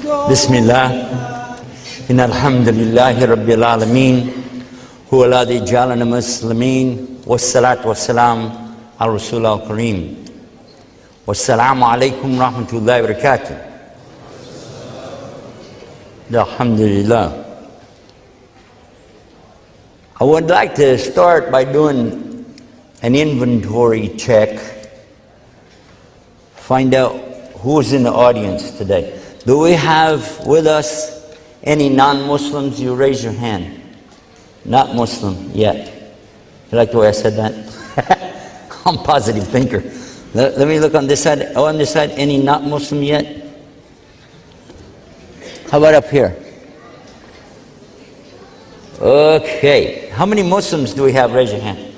Bismillah. إن الحمد لله رب العالمين هو الذي جعلنا مسلمين والصلاة والسلام على رسول الله الكريم والسلام عليكم ورحمة الله وبركاته. Alhamdulillah. I would like to start by doing an inventory check. Find out who's in the audience today. Do we have with us any non-Muslims? You raise your hand. Not Muslim yet. You like the way I said that? I'm a positive thinker. Let me look on this side. Oh, on this side, any not Muslim yet? How about up here? Okay. How many Muslims do we have? Raise your hand.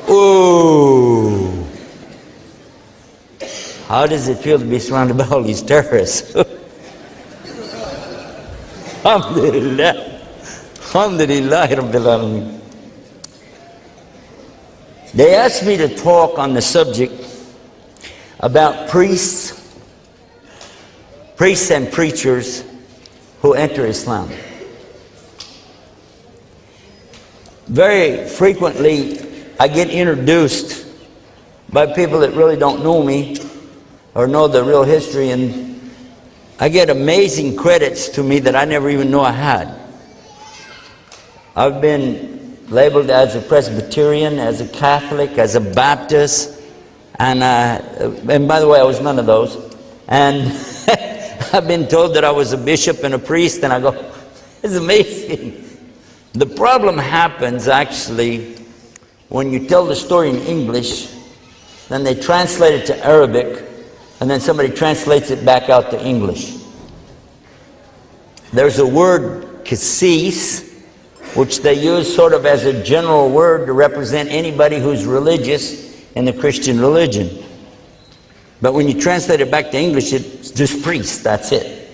Ooh. How does it feel to be surrounded by all these terrorists? Alhamdulillah. Alhamdulillah Rabbil Alameen. They asked me to talk on the subject about priests and preachers who enter Islam. Very frequently, I get introduced by people that really don't know me or know the real history, and I get amazing credits to me that I never even knew I had. I've been labeled as a Presbyterian, as a Catholic, as a Baptist, and by the way, I was none of those. And I've been told that I was a bishop and a priest, and I go, it's amazing. The problem happens actually when you tell the story in English, then they translate it to Arabic, and then somebody translates it back out to English. There's a word, qasis, which they use sort of as a general word to represent anybody who's religious in the Christian religion. But when you translate it back to English, it's just priest, that's it.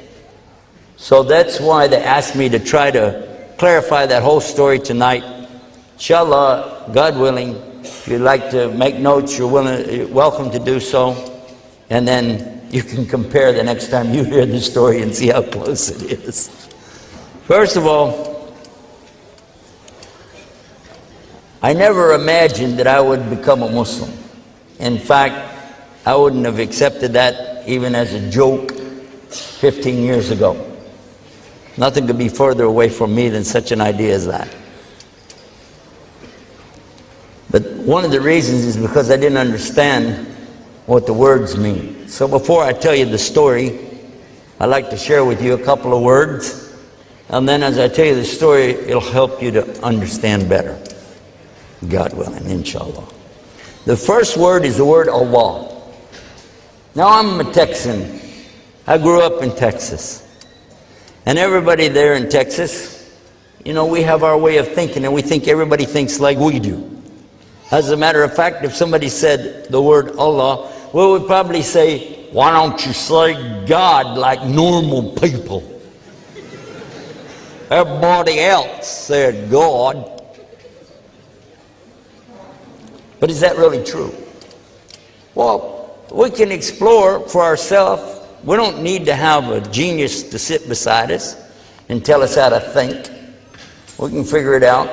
So that's why they asked me to try to clarify that whole story tonight. Inshallah, God willing, if you'd like to make notes, you're welcome to do so. And then you can compare the next time you hear the story and see how close it is. First of all, I never imagined that I would become a Muslim. In fact, I wouldn't have accepted that even as a joke 15 years ago. Nothing could be further away from me than such an idea as that. But one of the reasons is because I didn't understand what the words mean. So before I tell you the story, I'd like to share with you a couple of words. And then as I tell you the story, it'll help you to understand better. God willing, inshallah. The first word is the word Allah. Now I'm a Texan. I grew up in Texas. And everybody there in Texas, you know, we have our way of thinking, and we think everybody thinks like we do. As a matter of fact, if somebody said the word Allah, we would probably say, why don't you say God like normal people? Everybody else said God. But is that really true? Well, we can explore for ourselves. We don't need to have a genius to sit beside us and tell us how to think. We can figure it out.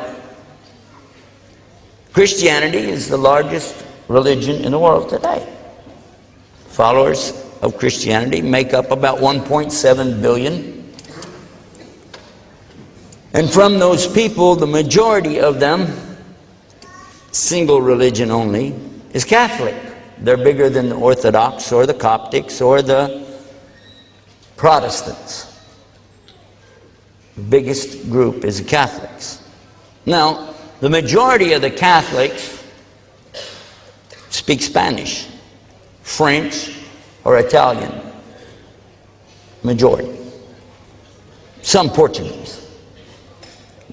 Christianity is the largest religion in the world today. Followers of Christianity make up about 1.7 billion. And from those people, the majority of them, single religion only, is Catholic. They're bigger than the Orthodox or the Coptics or the Protestants. The biggest group is the Catholics. Now, the majority of the Catholics speak Spanish, French, or Italian. Majority. Some Portuguese.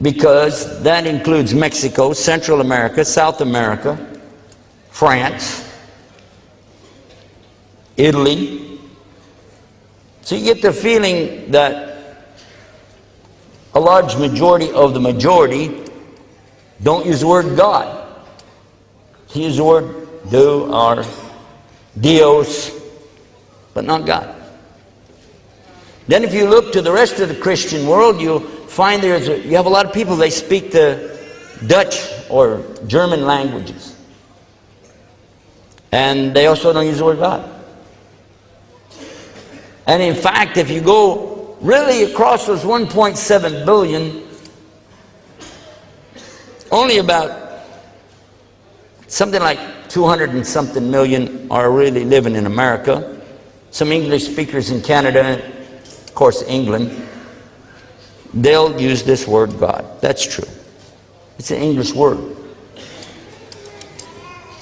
Because that includes Mexico, Central America, South America, France, Italy. So you get the feeling that a large majority of the majority don't use the word God. They use the word do or Dios, but not God. Then if you look to the rest of the Christian world, you'll find you have a lot of people, they speak the Dutch or German languages. And they also don't use the word God. And in fact, if you go really across those 1.7 billion, only about something like 200 and something million are really living in America. Some English speakers in Canada, of course England, they'll use this word God. That's true. It's an English word.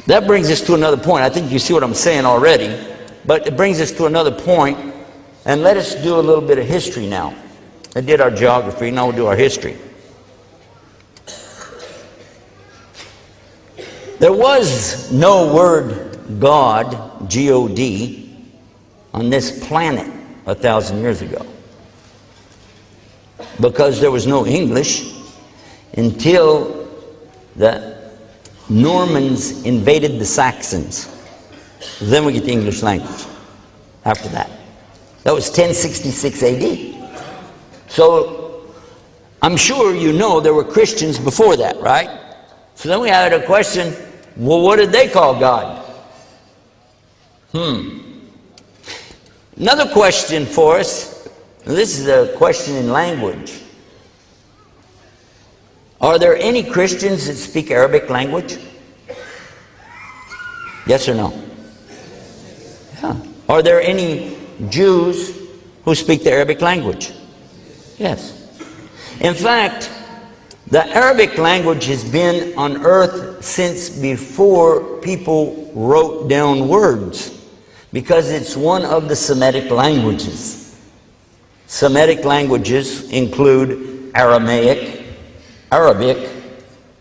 That brings us to another point. I think you see what I'm saying already, but it brings us to another point, and let us do a little bit of history now. I did our geography, now we'll do our history. There was no word God, G-O-D, on this planet 1,000 years ago, because there was no English until the Normans invaded the Saxons. Then we get the English language after that. That was 1066 AD. So I'm sure you know there were Christians before that, right? So then we had a question, well, what did they call God? Another question for us, and this is a question in language. Are there any Christians that speak Arabic language? Yes or no? Yeah. Are there any Jews who speak the Arabic language? Yes. In fact, the Arabic language has been on earth since before people wrote down words, because it's one of the Semitic languages. Semitic languages include Aramaic, Arabic,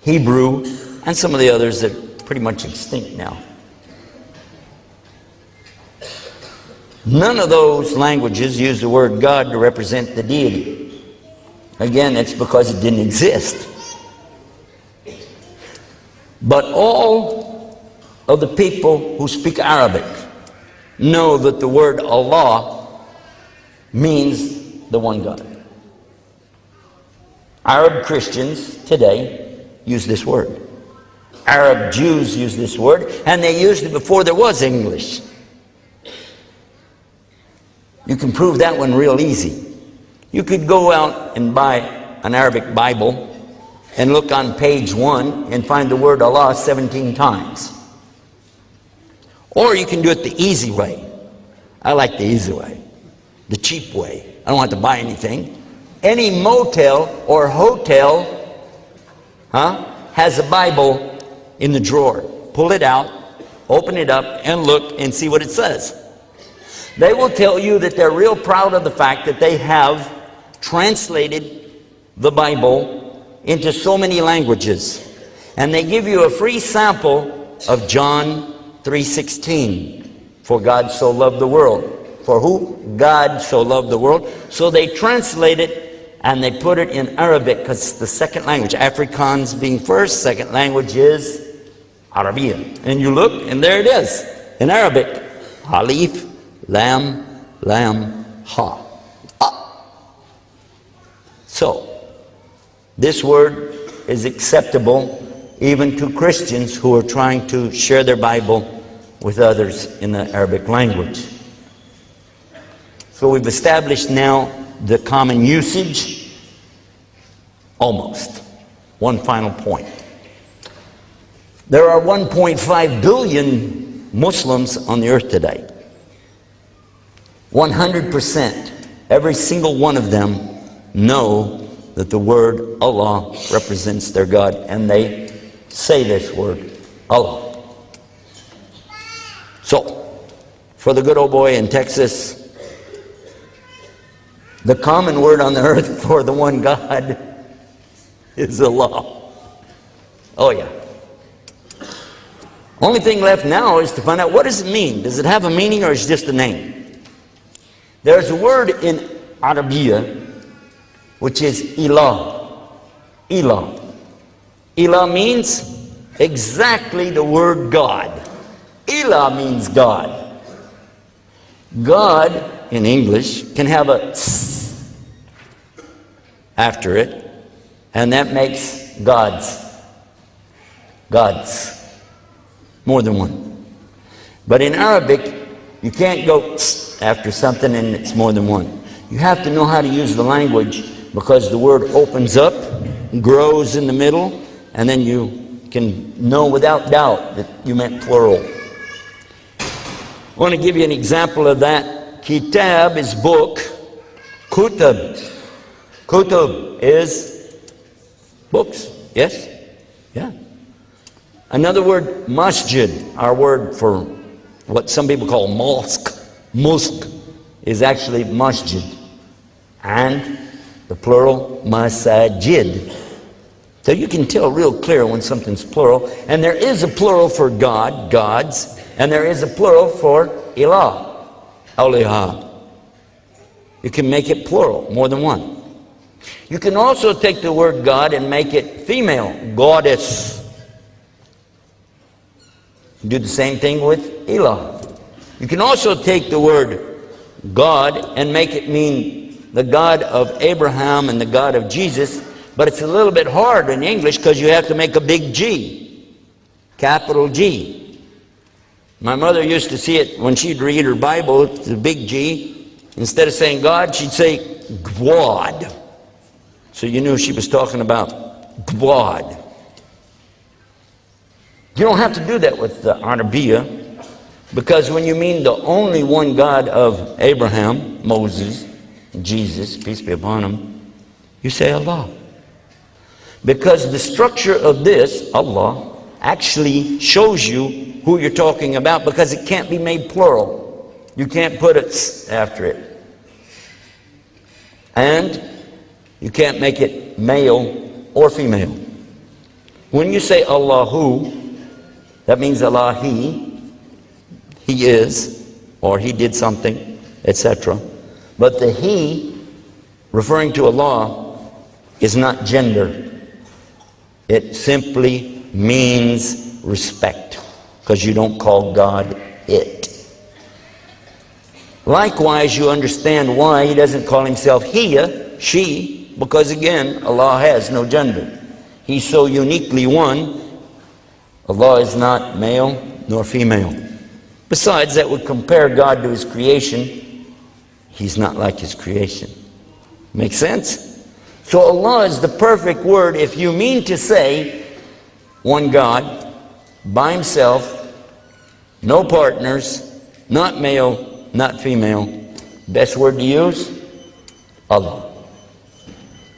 Hebrew, and some of the others that are pretty much extinct now. None of those languages use the word God to represent the deity. Again, it's because it didn't exist. But all of the people who speak Arabic know that the word Allah means the one God. Arab Christians today use this word. Arab Jews use this word, and they used it before there was English. You can prove that one real easy. You could go out and buy an Arabic Bible and look on page 1 and find the word Allah 17 times. Or you can do it the easy way. I like the easy way, the cheap way. I don't have to buy anything. Any motel or hotel has a Bible in the drawer. Pull it out, open it up, and look and see what it says. They will tell you that they're real proud of the fact that they have translated the Bible into so many languages. And they give you a free sample of John 3:16. For God so loved the world. For who? God so loved the world. So they translate it and they put it in Arabic, because it's the second language. Afrikaans being first, second language is Arabian. And you look, and there it is in Arabic. Alif, Lam, Lam, Ha. So, this word is acceptable even to Christians who are trying to share their Bible with others in the Arabic language. So we've established now the common usage, almost. One final point. There are 1.5 billion Muslims on the earth today. 100%, every single one of them know that the word Allah represents their God, and they say this word, Allah. So, for the good old boy in Texas, the common word on the earth for the one God is Allah. Oh yeah. Only thing left now is to find out, what does it mean? Does it have a meaning, or is it just a name? There's a word in Arabiya which is ilah. Ilah. Ilah means exactly the word God. Ilah means God. God in English can have a s after it, and that makes God's. God's. More than one. But in Arabic, you can't go s after something and it's more than one. You have to know how to use the language, because the word opens up, grows in the middle, and then you can know without doubt that you meant plural. I want to give you an example of that. Kitab is book. Kutub. Kutub is books. Yes? Yeah. Another word, masjid, our word for what some people call mosque. Mosque is actually masjid. And the plural, masajid. So you can tell real clear when something's plural. And there is a plural for God, gods. And there is a plural for ilah, alihah. You can make it plural, more than one. You can also take the word God and make it female, goddess. Do the same thing with ilah. You can also take the word God and make it mean the God of Abraham and the God of Jesus, but it's a little bit hard in English because you have to make a big G, capital G. My mother used to see it when she'd read her Bible, the big G. Instead of saying God, she'd say Gwad. So you knew she was talking about Gwad. You don't have to do that with the Arabiya, because when you mean the only one God of Abraham, Moses, Jesus, peace be upon him, you say Allah. Because the structure of this, Allah, actually shows you who you're talking about, because it can't be made plural. You can't put it after it. And you can't make it male or female. When you say Allahu, that means Allah, He is, or He did something, etc. But the He, referring to Allah, is not gender. It simply means respect, because you don't call God it. Likewise, you understand why He doesn't call Himself Hiya, she, because again, Allah has no gender. He's so uniquely one. Allah is not male nor female. Besides, that would compare God to His creation. He's not like His creation. Make sense? So Allah is the perfect word if you mean to say one God, by Himself, no partners, not male, not female. Best word to use? Allah.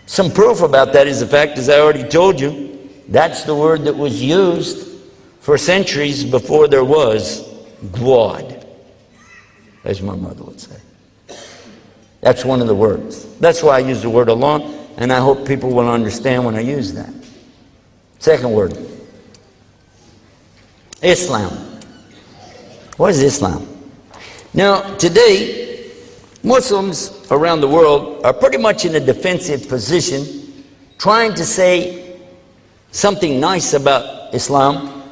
Some proof about that is the fact, as I already told you, that's the word that was used for centuries before there was Gwad, as my mother would say. That's one of the words. That's why I use the word Allah, and I hope people will understand when I use that. Second word, Islam. What is Islam? Now, today, Muslims around the world are pretty much in a defensive position, trying to say something nice about Islam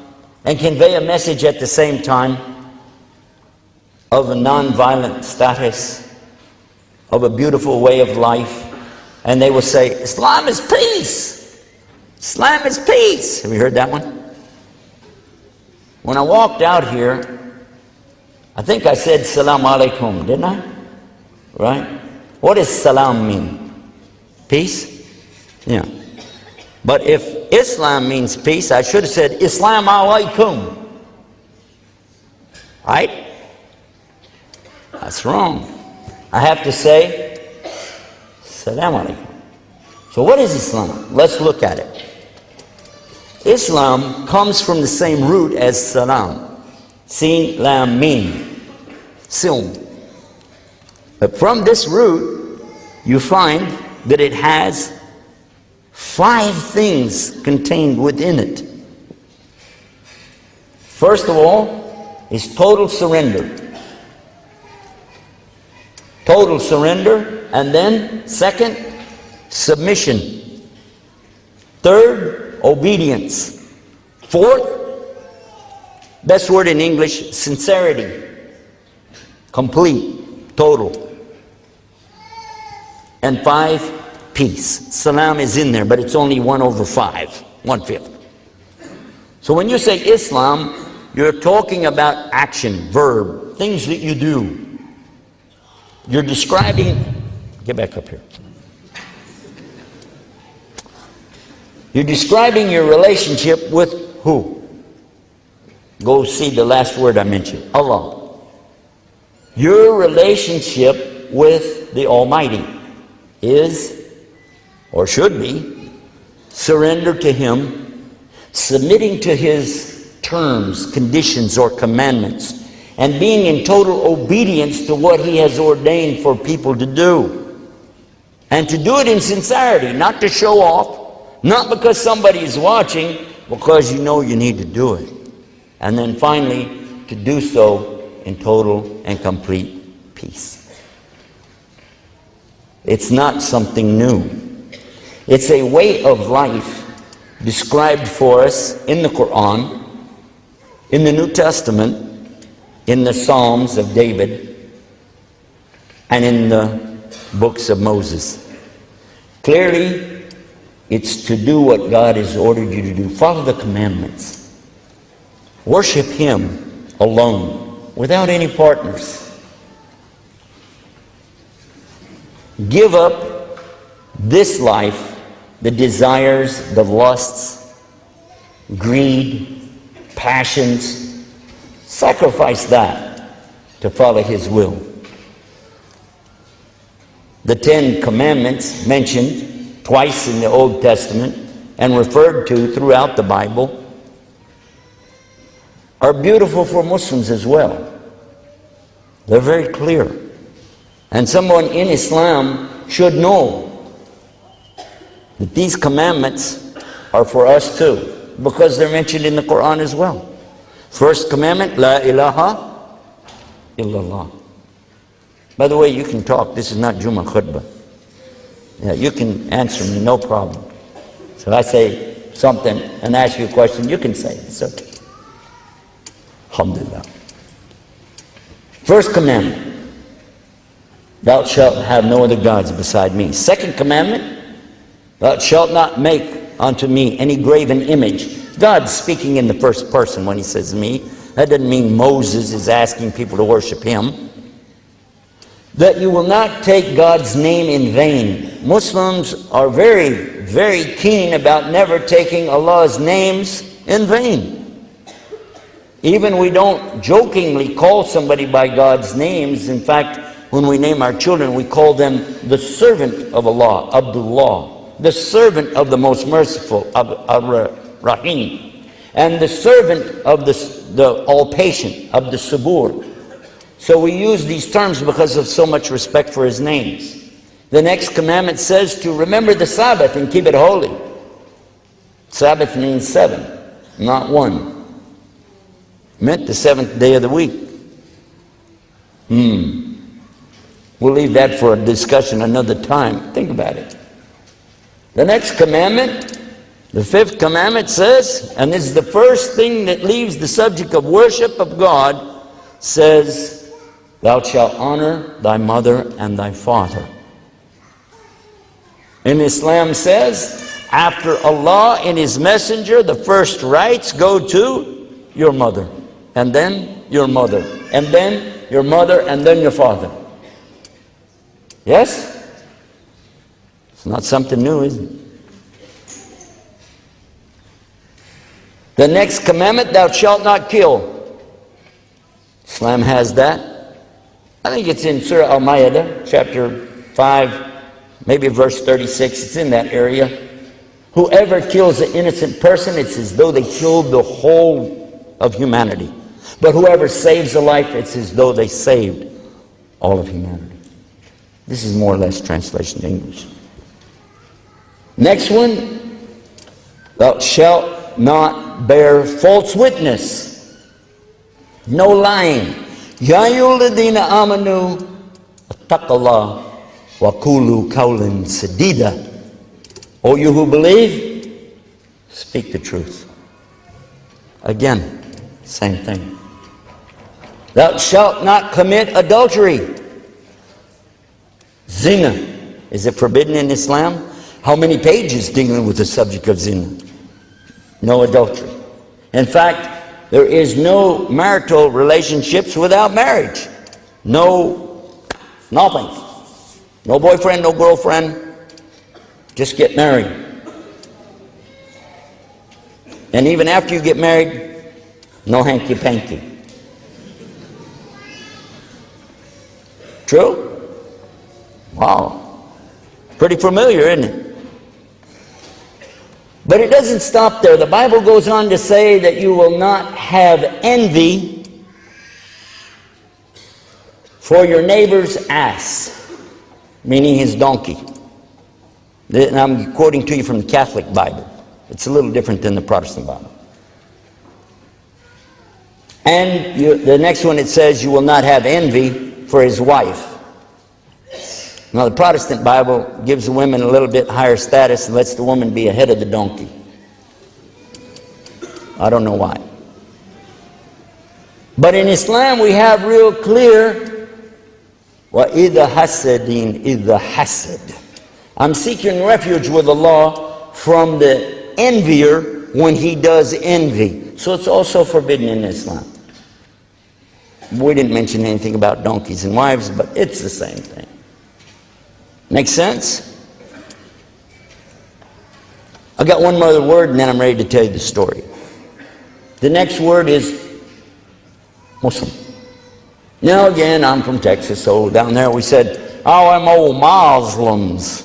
and convey a message at the same time of a non-violent status, of a beautiful way of life. And they will say, Islam is peace. Islam is peace. Have you heard that one? When I walked out here, I think I said Salam Alaikum, didn't I? Right? What does salam mean? Peace? Yeah. But if Islam means peace, I should have said Islam Alaikum. Right? That's wrong. I have to say Salam Alaikum. So what is Islam? Let's look at it. Islam comes from the same root as salam. Sin, lam, mim. Silm. But from this root, you find that it has 5 things contained within it. First of all is total surrender. Total surrender. And then, second, submission. Third, obedience. Fourth, best word in English, sincerity. Complete, total. and 5, peace. Salam is in there, but it's only 1/5, 1/5. So when you say Islam, you're talking about action, verb, things that you do. You're describing, get back up here. You're describing your relationship with who? Go see the last word I mentioned, Allah. Your relationship with the Almighty is, or should be, surrender to Him, submitting to His terms, conditions, or commandments, and being in total obedience to what He has ordained for people to do. And to do it in sincerity, not to show off, not because somebody is watching, because you know you need to do it. And then finally, to do so in total and complete peace. It's not something new. It's a way of life described for us in the Quran, in the New Testament, in the Psalms of David, and in the books of Moses. Clearly, it's to do what God has ordered you to do. Follow the commandments. Worship Him alone, without any partners. Give up this life, the desires, the lusts, greed, passions. Sacrifice that to follow His will. The 10 Commandments mentioned twice in the Old Testament and referred to throughout the Bible are beautiful for Muslims as well. They're very clear. And someone in Islam should know that these commandments are for us too, because they're mentioned in the Quran as well. First commandment, La ilaha illallah. By the way, you can talk. This is not Jummah khutbah. Yeah, you can answer me, no problem. So I say something and ask you a question, you can say it. It's okay. Alhamdulillah. First commandment, thou shalt have no other gods beside me. Second commandment, thou shalt not make unto me any graven image. God's speaking in the first person when He says me. That doesn't mean Moses is asking people to worship him. That you will not take God's name in vain. Muslims are very, very keen about never taking Allah's names in vain. Even we don't jokingly call somebody by God's names. In fact, when we name our children, we call them the servant of Allah, Abdullah, the servant of the most merciful, Rahim, and the servant of the all-patient, of the Sabur. So we use these terms because of so much respect for His names. The next commandment says to remember the Sabbath and keep it holy. Sabbath means 7, not 1. Meant the 7th day of the week. We'll leave that for a discussion another time. Think about it. The next commandment, the 5th commandment says, and this is the first thing that leaves the subject of worship of God, says, thou shalt honor thy mother and thy father. And Islam says, after Allah and His Messenger, the first rights go to your mother, and then your mother, and then your mother, and then your father. Yes? It's not something new, is it? The next commandment, thou shalt not kill. Islam has that. I think it's in Surah Al-Ma'idah, chapter 5, maybe verse 36. It's in that area. Whoever kills an innocent person, it's as though they killed the whole of humanity. But whoever saves a life, it's as though they saved all of humanity. This is more or less translation to English. Next one, thou shalt not bear false witness. No lying. Ya ayyuhalladhina amanu attaqullah wa qulu qawlan sadida. O you who believe, speak the truth. Again, same thing. Thou shalt not commit adultery. Zina. Is it forbidden in Islam? How many pages dealing with the subject of zina? No adultery. In fact, there is no marital relationships without marriage. Nothing. No boyfriend, no girlfriend. Just get married. And even after you get married, no hanky-panky. True? Wow. Pretty familiar, isn't it? But it doesn't stop there. The Bible goes on to say that you will not have envy for your neighbor's ass, meaning his donkey. And I'm quoting to you from the Catholic Bible. It's a little different than the Protestant Bible. And the next one, it says you will not have envy for his wife. Now the Protestant Bible gives the women a little bit higher status and lets the woman be ahead of the donkey. I don't know why. But in Islam we have real clear, وَإِذَا حَسَدٍ إِذَا حَسَدٍ. I'm seeking refuge with Allah from the envier when he does envy. So it's also forbidden in Islam. We didn't mention anything about donkeys and wives, but it's the same thing. Make sense? I got one more word and then I'm ready to tell you the story. The next word is Muslim. Now again, I'm from Texas, so down there we said, oh, I'm old Muslims.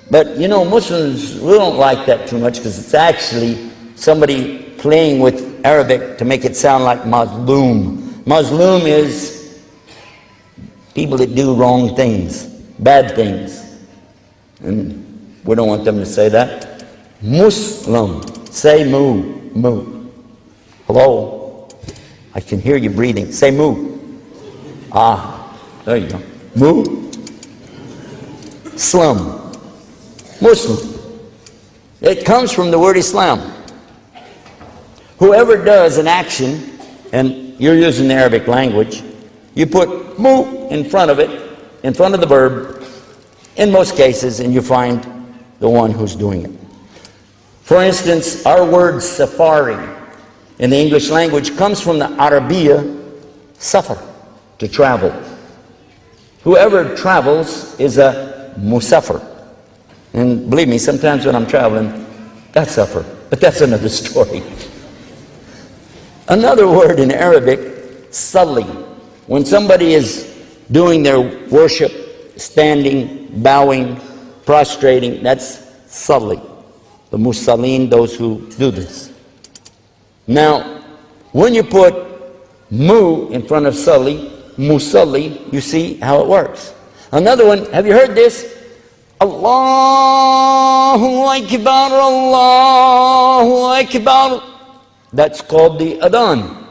But you know, Muslims, we don't like that too much because it's actually somebody playing with Arabic to make it sound like Mazlum. Mazlum is people that do wrong things, bad things. And we don't want them to say that. Muslim. Say moo. Hello? I can hear you breathing. Say moo. Ah, there you go. Moo. Slum. Muslim. It comes from the word Islam. Whoever does an action, and you're using the Arabic language, you put mu in front of it, in front of the verb, in most cases, and you find the one who's doing it. For instance, our word safari in the English language comes from the Arabiya safar, to travel. Whoever travels is a musafir. And believe me, sometimes when I'm traveling, I suffer. But that's another story. Another word in Arabic, salli. When somebody is doing their worship, standing, bowing, prostrating, that's salli. The musallin, those who do this. Now, when you put mu in front of salli, musalli, you see how it works. Another one, have you heard this? Allahu Akbar, Allahu Akbar. That's called the adhan.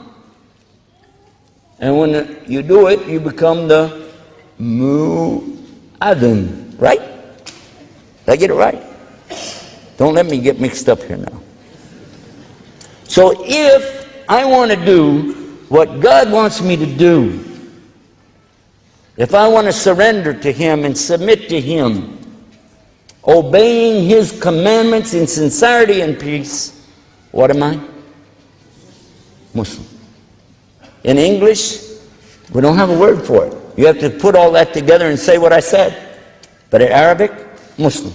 And when you do it, you become the mu'adhan, right? Did I get it right? Don't let me get mixed up here now. So if I want to do what God wants me to do, if I want to surrender to Him and submit to Him, obeying His commandments in sincerity and peace, what am I? Muslim. In English, we don't have a word for it. You have to put all that together and say what I said. But in Arabic, Muslim.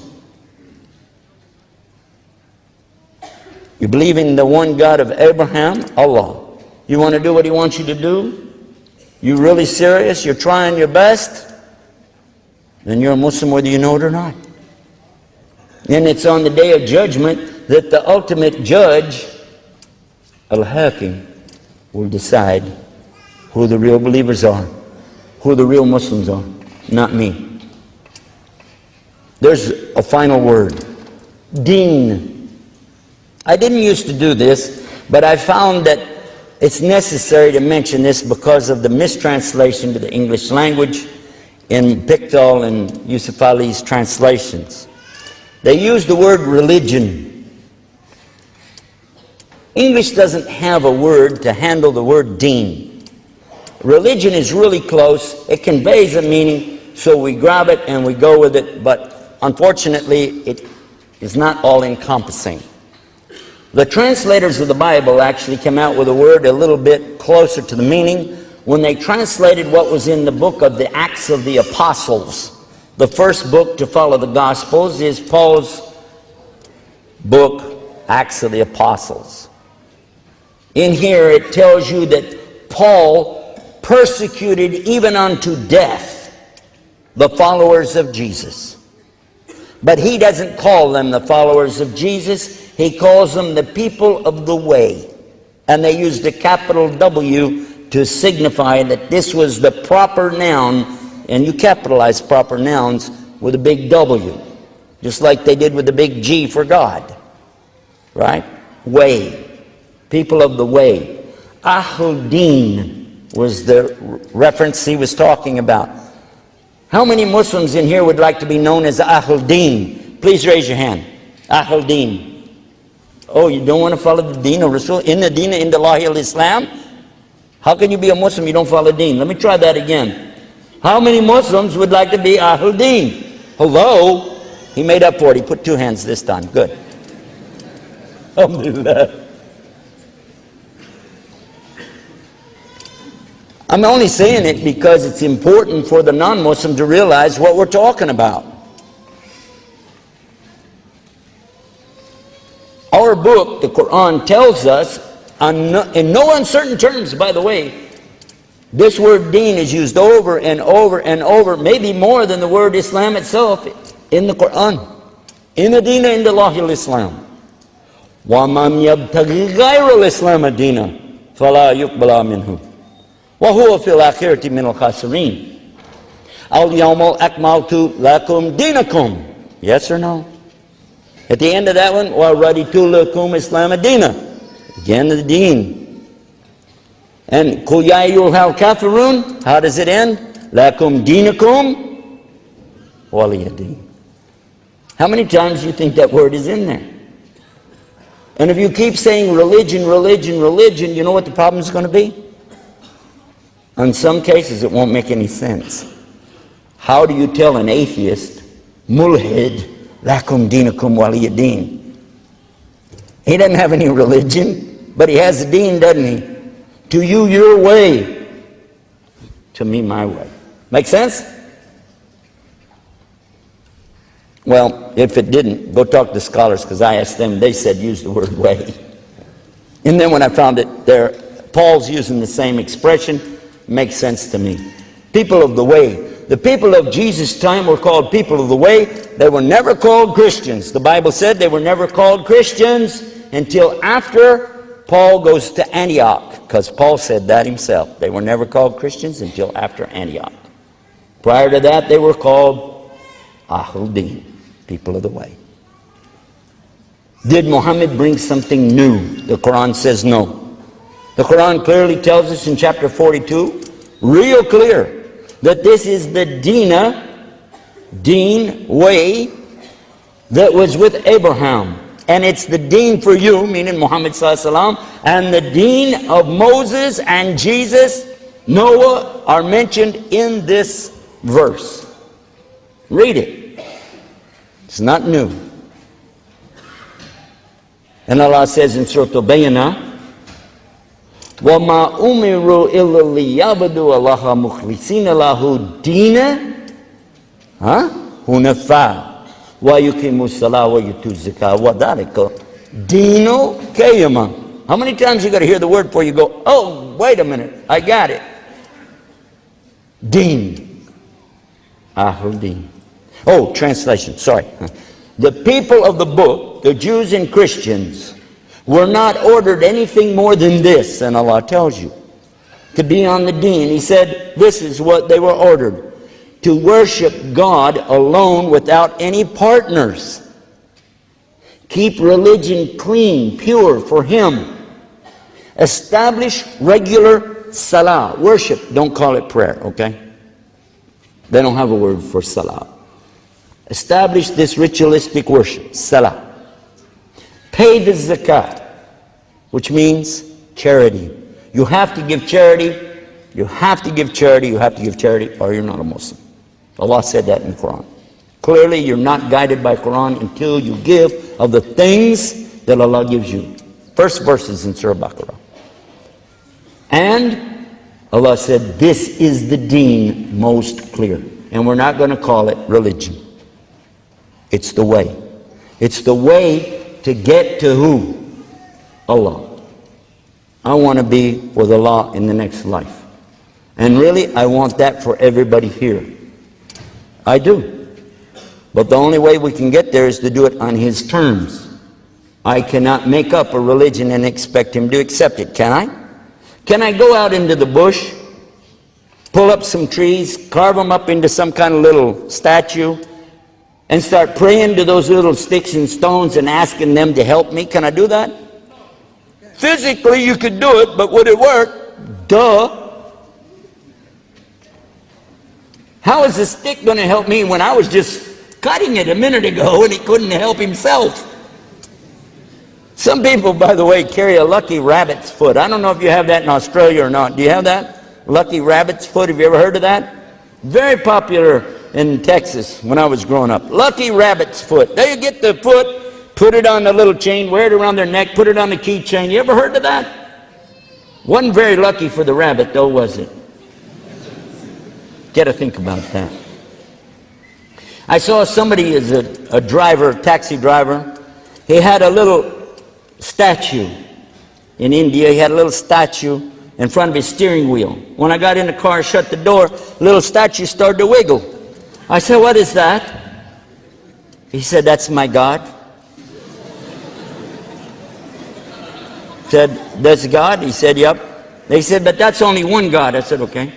You believe in the one God of Abraham, Allah. You want to do what He wants you to do? You're really serious? You're trying your best? Then you're a Muslim whether you know it or not. And it's on the day of judgment that the ultimate judge, Al-Hakim, will decide who the real believers are, who the real Muslims are, not me. There's a final word, deen. I didn't used to do this, but I found that it's necessary to mention this because of the mistranslation to the English language in Pickthall and Yusuf Ali's translations. They use the word religion. English doesn't have a word to handle the word deen. Religion is really close. It conveys a meaning, so we grab it and we go with it, but unfortunately it is not all-encompassing. The translators of the Bible actually came out with a word a little bit closer to the meaning when they translated what was in the book of the Acts of the Apostles. The first book to follow the Gospels is Paul's book, Acts of the Apostles. In here it tells you that Paul persecuted even unto death the followers of Jesus. But he doesn't call them the followers of Jesus. He calls them the people of the way. And they used a capital W to signify that this was the proper noun, and you capitalize proper nouns with a big W, just like they did with the big G for God. Right? Way. People of the way. Ahl-Din was the reference he was talking about. How many Muslims in here would like to be known as Ahl-Din? Please raise your hand. Ahl-Din. Oh, you don't want to follow the deen of Rasul? Inna dina indallahi al-Islam? How can you be a Muslim you don't follow deen? Let me try that again. How many Muslims would like to be Ahl-Din? Hello? He made up for it. He put two hands this time. Good. Alhamdulillah. I'm only saying it because it's important for the non-Muslim to realize what we're talking about. Our book, the Quran, tells us, in no uncertain terms, by the way, this word deen is used over and over and over, maybe more than the word Islam itself in the Quran. Inna dina indallahi al-Islam. وَمَنْ يَبْتَغِي غَيْرَ الْإِسْلَامَ دِينًا فَلَا يُقْبَلَ مِنْهُ وَهُوَ فِي الْآخِرَةِ مِنَ الْخَاسِرِينَ الْيَوْمَ أَكْمَلْتُ لَكُمْ دِينَكُمْ. Yes or no? At the end of that one, وَرَدِيتُ لَكُمْ إِسْلَامَ دِينًا. Again, the deen. And قُلْ يَا أَيُّهَا الْكَافِرُونَ. How does it end? لَكُمْ دِينَكُمْ وَلِيَ دِينِ. How many times do you think that word is in there? And if you keep saying religion, religion, religion, you know what the problem is going to be? In some cases, it won't make any sense. How do you tell an atheist, mulhid, lakum dinakum waliya deen? He doesn't have any religion, but he has a deen, doesn't he? To you, your way. To me, my way. Make sense? Well, if it didn't, go talk to scholars, because I asked them, they said use the word way. And then when I found it there, Paul's using the same expression, makes sense to me. People of the way. The people of Jesus' time were called people of the way. They were never called Christians. The Bible said they were never called Christians until after Paul goes to Antioch, because Paul said that himself. They were never called Christians until after Antioch. Prior to that, they were called Ahl-Din, people of the way. Did Muhammad bring something new? The Quran says no. The Quran clearly tells us in chapter 42, real clear, that this is the deen, way, that was with Abraham. And it's the deen for you, meaning Muhammad sallallahu alaihi wasallam, and the deen of Moses and Jesus, Noah, are mentioned in this verse. Read it. It's not new. And Allah says in Surah Al-Bayyinah, وَمَا أُمِرُوا إِلَّا لِيَعْبُدُوا اللَّهَ مُخْلِصِينَ لَهُ الدِّينَ حُنَفَاءَ وَيُقِيمُوا الصَّلَاةَ وَيُؤْتُوا الزَّكَاةَ وَذَلِكَ دِينُ الْقَيِّمَةِ. How many times you got to hear the word before you go, oh, wait a minute, I got it. Deen. Ahl-Din. Oh, translation, sorry. The people of the book, the Jews and Christians, were not ordered anything more than this, and Allah tells you, to be on the deen. He said this is what they were ordered: to worship God alone without any partners. Keep religion clean, pure for Him. Establish regular salah, worship. Don't call it prayer, okay? They don't have a word for salah. Establish this ritualistic worship, salah. Pay the zakat, which means charity. You have to give charity. You have to give charity. You have to give charity, or you're not a Muslim. Allah said that in the Quran. Clearly, you're not guided by Quran until you give of the things that Allah gives you. First verses in Surah Baqarah. And Allah said, this is the deen most clear. And we're not going to call it religion. It's the way. It's the way to get to who? Allah. I want to be with Allah in the next life. And really, I want that for everybody here. I do. But the only way we can get there is to do it on His terms. I cannot make up a religion and expect Him to accept it, can I? Can I go out into the bush, pull up some trees, carve them up into some kind of little statue, and start praying to those little sticks and stones and asking them to help me? Can I do that? Physically, you could do it, but would it work? Duh. How is the stick going to help me when I was just cutting it a minute ago and he couldn't help himself? Some people, by the way, carry a lucky rabbit's foot. I don't know if you have that in Australia or not. Do you have that? Lucky rabbit's foot. Have you ever heard of that? Very popular in Texas when I was growing up. Lucky rabbit's foot. They get the foot, put it on the little chain, wear it around their neck, put it on the keychain. You ever heard of that? Wasn't very lucky for the rabbit, though, was it? Got to think about that. I saw somebody as a driver, taxi driver. He had a little statue in India. He had a little statue in front of his steering wheel. When I got in the car, shut the door, the little statue started to wiggle. I said, what is that? He said, that's my God. Said, that's God? He said, yep. They said, but that's only one God. I said, okay.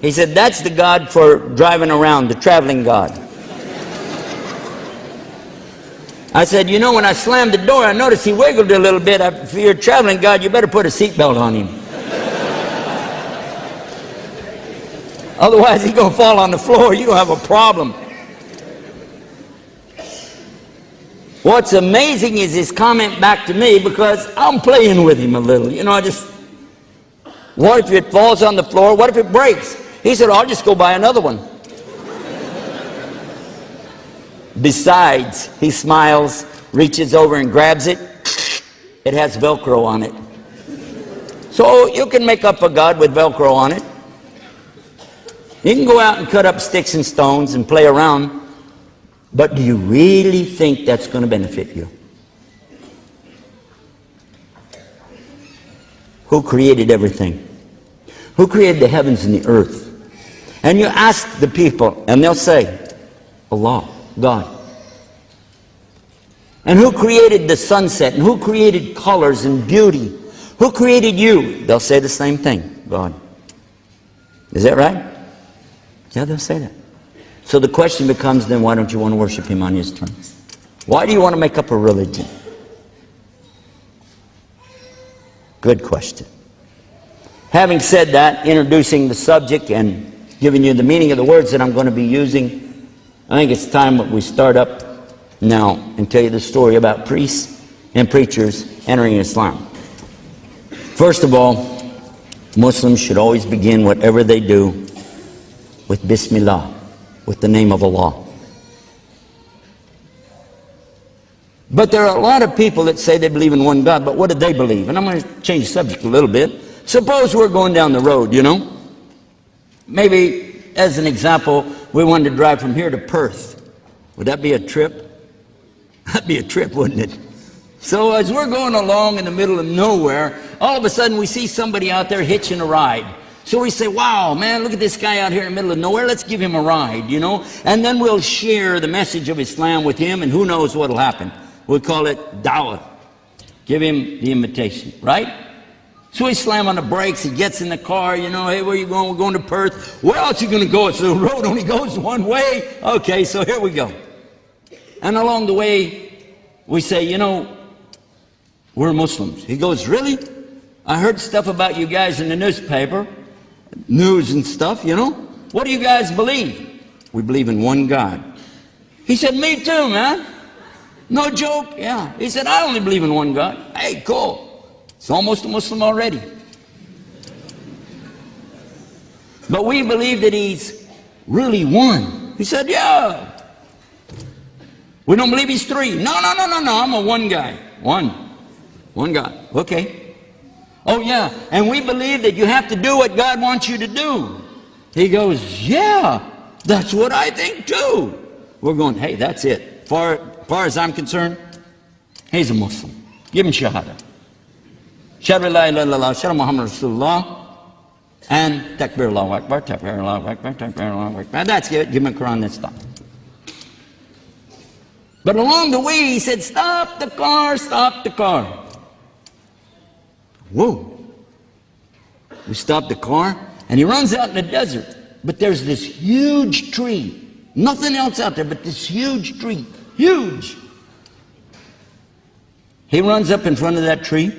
He said, that's the God for driving around, the traveling God. I said, you know, when I slammed the door, I noticed he wiggled a little bit. If you're a traveling God, you better put a seatbelt on him. Otherwise, he's going to fall on the floor. You're going to have a problem. What's amazing is his comment back to me, because I'm playing with him a little. You know, what if it falls on the floor? What if it breaks? He said, I'll just go buy another one. Besides, he smiles, reaches over and grabs it. It has Velcro on it. So you can make up a God with Velcro on it. You can go out and cut up sticks and stones and play around. But do you really think that's going to benefit you? Who created everything? Who created the heavens and the earth? And you ask the people, and they'll say, Allah, God. And who created the sunset? And who created colors and beauty? Who created you? They'll say the same thing, God. Is that right? Yeah, they'll say that. So the question becomes, then why don't you want to worship Him on His terms? Why do you want to make up a religion? Good question. Having said that, introducing the subject and giving you the meaning of the words that I'm going to be using, I think it's time that we start up now and tell you the story about priests and preachers entering Islam. First of all, Muslims should always begin whatever they do with Bismillah, with the name of Allah. But there are a lot of people that say they believe in one God, but what do they believe? And I'm going to change the subject a little bit. Suppose we're going down the road, you know. Maybe, as an example, we wanted to drive from here to Perth. Would that be a trip? That'd be a trip, wouldn't it? So as we're going along in the middle of nowhere, all of a sudden we see somebody out there hitching a ride. So we say, wow, man, look at this guy out here in the middle of nowhere. Let's give him a ride, you know. And then we'll share the message of Islam with him, and who knows what will happen. We'll call it da'wah. Give him the invitation, right? So we slam on the brakes. He gets in the car, you know, hey, where are you going? We're going to Perth. Where else are you going to go? It's the road only goes one way. Okay, so here we go. And along the way, we say, you know, we're Muslims. He goes, really? I heard stuff about you guys in the newspaper, news and stuff, you know. What do you guys believe? We believe in one God. He said, me too, man. No joke, yeah. He said, I only believe in one God. Hey, cool. It's almost a Muslim already. But we believe that He's really one? He said, yeah. We don't believe he's three. No, I'm a one guy. One guy. Okay. Oh, yeah, and we believe that you have to do what God wants you to do. He goes, yeah, that's what I think too. We're going, hey, that's it. Far as I'm concerned, he's a Muslim. Give him Shahada. Shahada la ilaha illallah, Shahada Muhammad Rasulullah, and Takbir Allahu Akbar, Takbir Allahu Akbar, Takbir Allahu Akbar. That's it. Give him a Quran, that's done. But along the way, he said, stop the car, stop the car. Whoa. We stopped the car, and he runs out in the desert. But there's this huge tree. Nothing else out there but this huge tree. Huge. He runs up in front of that tree,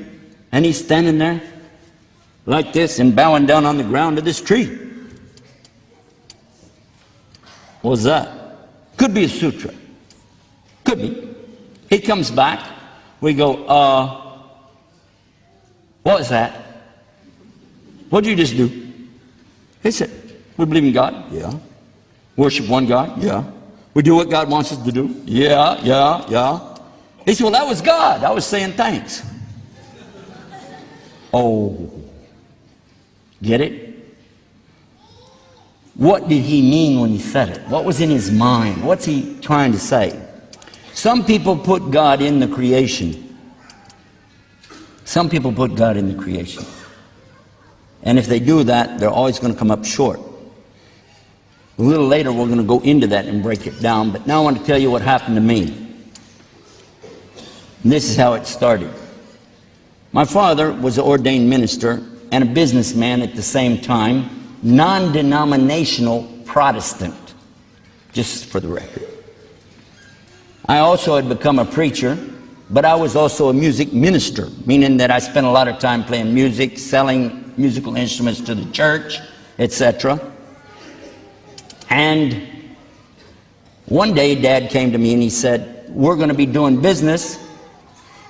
and he's standing there like this and bowing down on the ground to this tree. What was that? Could be a sutra. Could be. He comes back. We go, what was that? What did you just do? He said, we believe in God. Yeah. Worship one God. Yeah. We do what God wants us to do. Yeah. He said, well, that was God. I was saying thanks. Oh. Get it? What did he mean when he said it? What was in his mind? What's he trying to say? Some people put God in the creation. Some people put God in the creation. And if they do that, they're always going to come up short. A little later, we're going to go into that and break it down. But now I want to tell you what happened to me. And this is how it started. My father was an ordained minister and a businessman at the same time, non-denominational Protestant, just for the record. I also had become a preacher, but I was also a music minister, meaning that I spent a lot of time playing music, selling musical instruments to the church, etc. And one day Dad came to me and he said, we're going to be doing business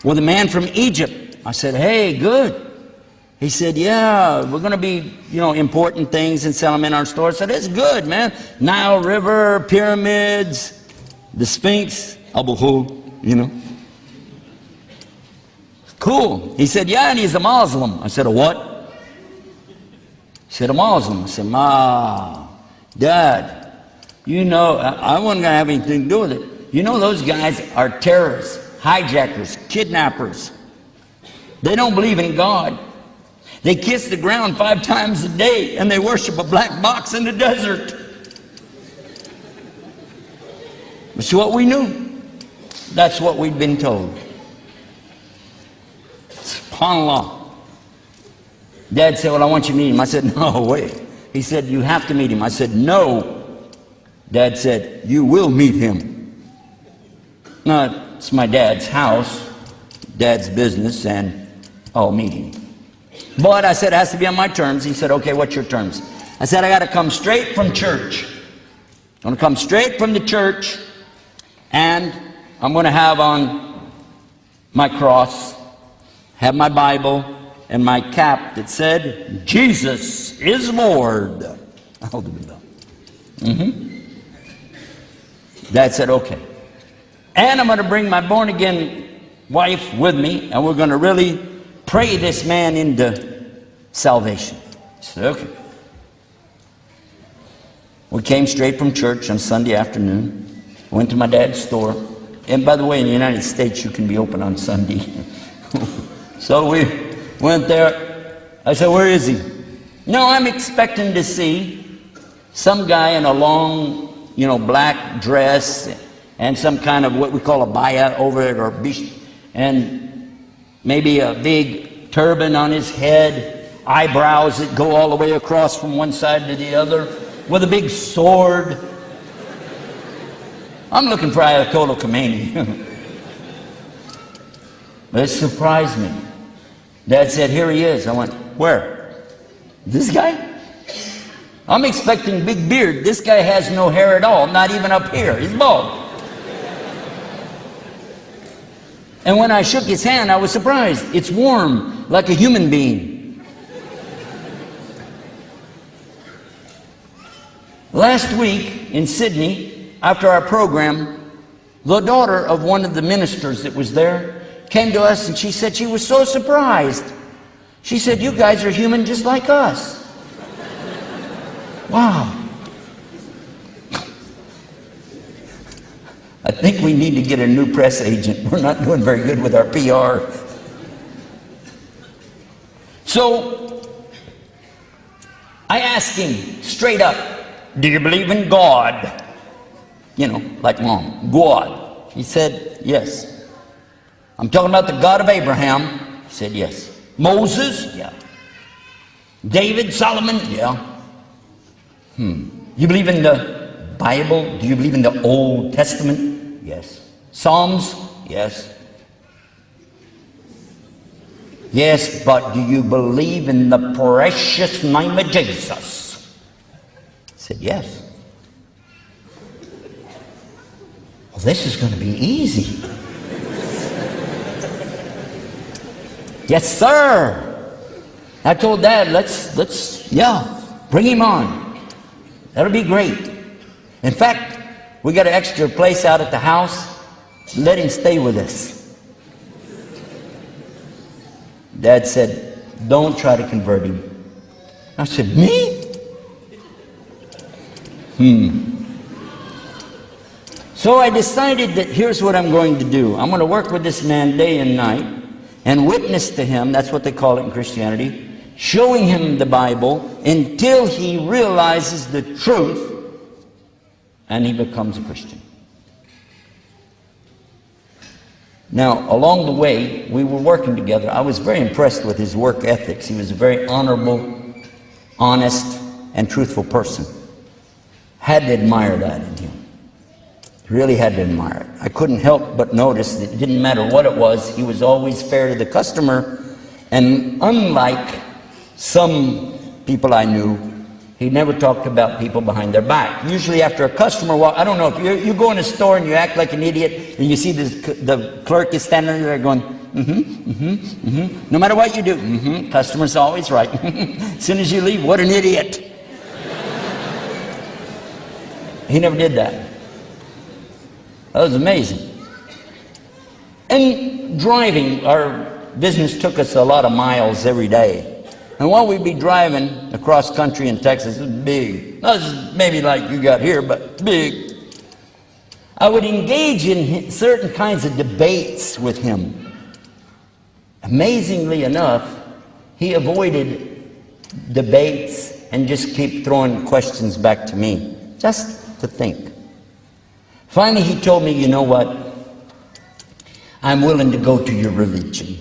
with a man from Egypt. I said, hey, good. He said, yeah, we're going to be, importing things and selling them in our store. I said, it's good, man. Nile River, pyramids, the Sphinx, Abu Hul, Cool. He said, yeah, and he's a Muslim. I said, a what? He said, a Muslim. I said, Dad, I wasn't going to have anything to do with it. Those guys are terrorists, hijackers, kidnappers. They don't believe in God. They kiss the ground 5 times a day, and they worship a black box in the desert. That's what we knew. That's what we'd been told. SubhanAllah. Dad said, well, I want you to meet him. I said, no, wait. He said, you have to meet him. I said, no. Dad said, you will meet him. No, it's my dad's house, Dad's business, and I'll meet him. But I said, it has to be on my terms. He said, okay, what's your terms? I said, I got to come straight from church. I'm going to come straight from the church, and I'm going to have on my cross, have my Bible, and my cap that said, Jesus is Lord. Dad said, okay. And I'm going to bring my born-again wife with me, and we're going to really pray this man into salvation. I said, okay. We came straight from church on Sunday afternoon, went to my dad's store. And by the way, in the United States, you can be open on Sunday. So we went there. I said, where is he? No, I'm expecting to see some guy in a long, black dress and some kind of what we call a baya over it, or bish, and maybe a big turban on his head, eyebrows that go all the way across from one side to the other, with a big sword. I'm looking for Ayatollah Khomeini. But it surprised me. Dad said, here he is. I went, where? This guy? I'm expecting big beard. This guy has no hair at all, not even up here. He's bald. And when I shook his hand, I was surprised. It's warm, like a human being. Last week in Sydney, after our program, the daughter of one of the ministers that was there came to us and she said she was so surprised. She said, "You guys are human just like us." Wow. I think we need to get a new press agent. We're not doing very good with our PR. So I asked him straight up, "Do you believe in God?" You know, like Mom, God. He said, "Yes." "I'm talking about the God of Abraham." He said, "Yes." "Moses?" "Yeah." "David, Solomon?" "Yeah." "You believe in the Bible? Do you believe in the Old Testament?" "Yes." "Psalms?" "Yes." "Yes, but do you believe in the precious name of Jesus?" I said, "Yes." Well, this is going to be easy. "Yes, sir." I told Dad, yeah, bring him on. That'll be great. In fact, we got an extra place out at the house. Let him stay with us. Dad said, "Don't try to convert him." I said, "Me?" So I decided that here's what I'm going to do. I'm going to work with this man day and night and witness to him, that's what they call it in Christianity, showing him the Bible until he realizes the truth and he becomes a Christian. Now, along the way, we were working together. I was very impressed with his work ethics. He was a very honorable, honest, and truthful person. Had to admire that in him. Really had to admire it. I couldn't help but notice that it didn't matter what it was, he was always fair to the customer. And unlike some people I knew, he never talked about people behind their back. Usually after a customer walk, I don't know, if you go in a store and you act like an idiot and you see the clerk is standing there going, no matter what you do, customer's always right. As soon as you leave, what an idiot. He never did that. That was amazing. And driving, our business took us a lot of miles every day. And while we'd be driving across country in Texas, it was big. Not maybe like you got here, but big. I would engage in certain kinds of debates with him. Amazingly enough, he avoided debates and just kept throwing questions back to me, just to think. Finally, he told me, "You know what? I'm willing to go to your religion.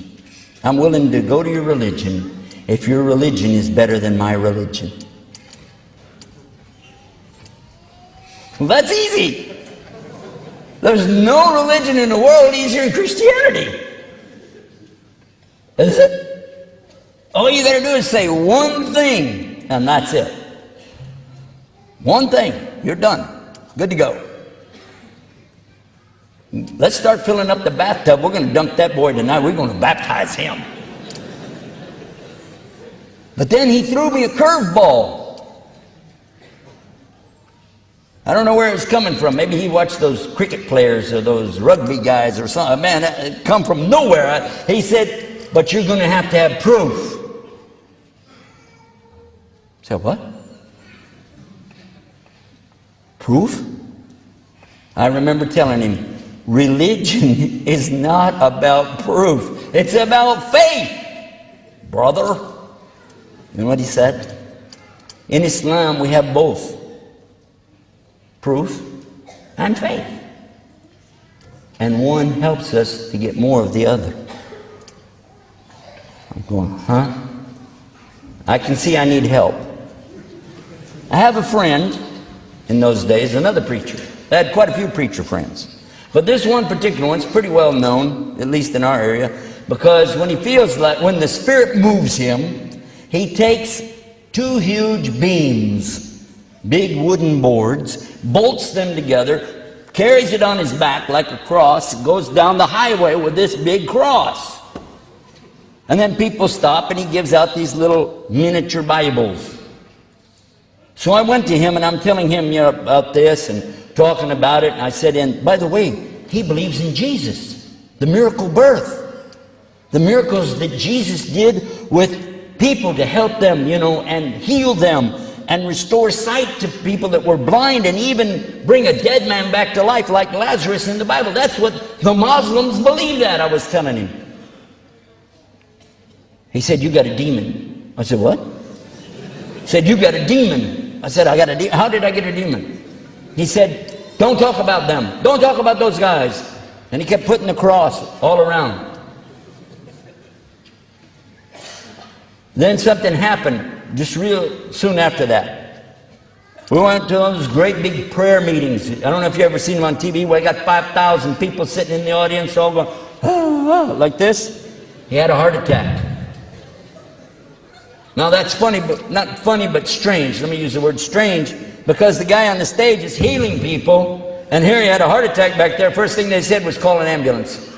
I'm willing to go to your religion if your religion is better than my religion." Well, that's easy. There's no religion in the world easier than Christianity. Is it? All you got to do is say one thing, and that's it. One thing, you're done. Good to go. Let's start filling up the bathtub. We're going to dunk that boy tonight. We're going to baptize him. But then he threw me a curveball. I don't know where it's coming from. Maybe he watched those cricket players or those rugby guys or something. Man, it come from nowhere. He said, "But you're going to have proof." I said, "What? Proof?" I remember telling him, religion is not about proof. It's about faith, brother. You know what he said? In Islam, we have both proof and faith. And one helps us to get more of the other. I'm going, huh? I can see I need help. I have a friend in those days, another preacher. I had quite a few preacher friends. But this one particular one's pretty well known, at least in our area, because when he feels like, when the Spirit moves him, he takes two huge beams, big wooden boards, bolts them together, carries it on his back like a cross, goes down the highway with this big cross. And then people stop and he gives out these little miniature Bibles. So I went to him and I'm telling him, you know, about this and talking about it. And I said, and by the way, he believes in Jesus, the miracle birth, the miracles that Jesus did with people to help them, you know, and heal them and restore sight to people that were blind and even bring a dead man back to life like Lazarus in the Bible. That's what the Muslims believe that, I was telling him. He said, you got a demon. I said, what? He said, you got a demon. I said, I got a demon. How did I get a demon? He said, don't talk about them. Don't talk about those guys. And he kept putting the cross all around. Then something happened just real soon after that. We went to those great big prayer meetings. I don't know if you've ever seen them on TV where you got 5,000 people sitting in the audience all going, ah, ah, like this. He had a heart attack. Now that's funny, but not funny, but strange. Let me use the word strange, because the guy on the stage is healing people, and here he had a heart attack back there. First thing they said was call an ambulance.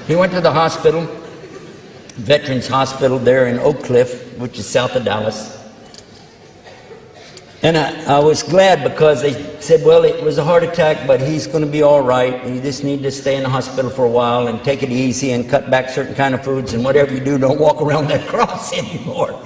He went to the hospital, Veterans Hospital there in Oak Cliff, which is south of Dallas. And I was glad because they said, well, it was a heart attack, but he's going to be all right. You just need to stay in the hospital for a while and take it easy and cut back certain kind of foods, and whatever you do, don't walk around that cross anymore.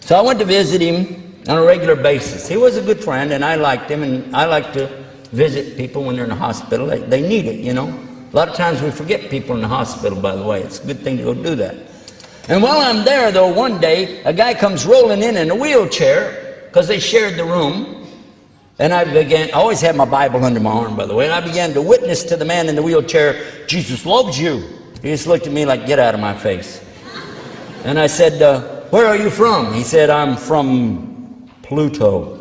So I went to visit him on a regular basis. He was a good friend, and I liked him, and I like to visit people when they're in the hospital. They need it, you know. A lot of times we forget people in the hospital, by the way. It's a good thing to go do that. And while I'm there, though, one day, a guy comes rolling in a wheelchair, because they shared the room. And I always had my Bible under my arm, by the way, and I began to witness to the man in the wheelchair, Jesus loves you. He just looked at me like, get out of my face. And I said, where are you from? He said, I'm from Pluto.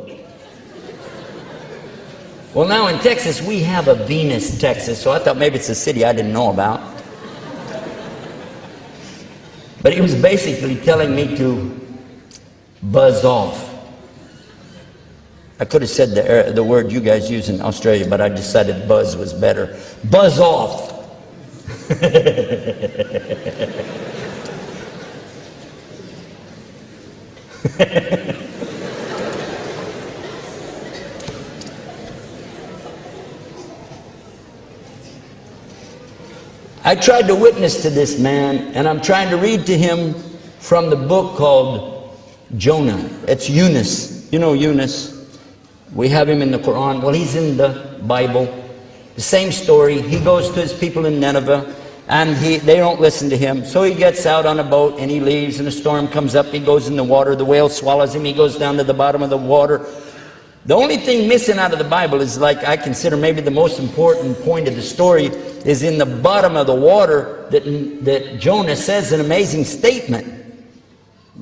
Well, now in Texas, we have a Venus, Texas, so I thought maybe it's a city I didn't know about. But he was basically telling me to buzz off. I could have said the word you guys use in Australia, but I decided buzz was better. Buzz off. I tried to witness to this man, and I'm trying to read to him from the book called Jonah. It's Yunus. You know Yunus. We have him in the Quran. Well, he's in the Bible. The same story. He goes to his people in Nineveh, and they don't listen to him. So he gets out on a boat, and he leaves, and a storm comes up. He goes in the water. The whale swallows him. He goes down to the bottom of the water. The only thing missing out of the Bible is, like, I consider maybe the most important point of the story is in the bottom of the water that Jonah says an amazing statement.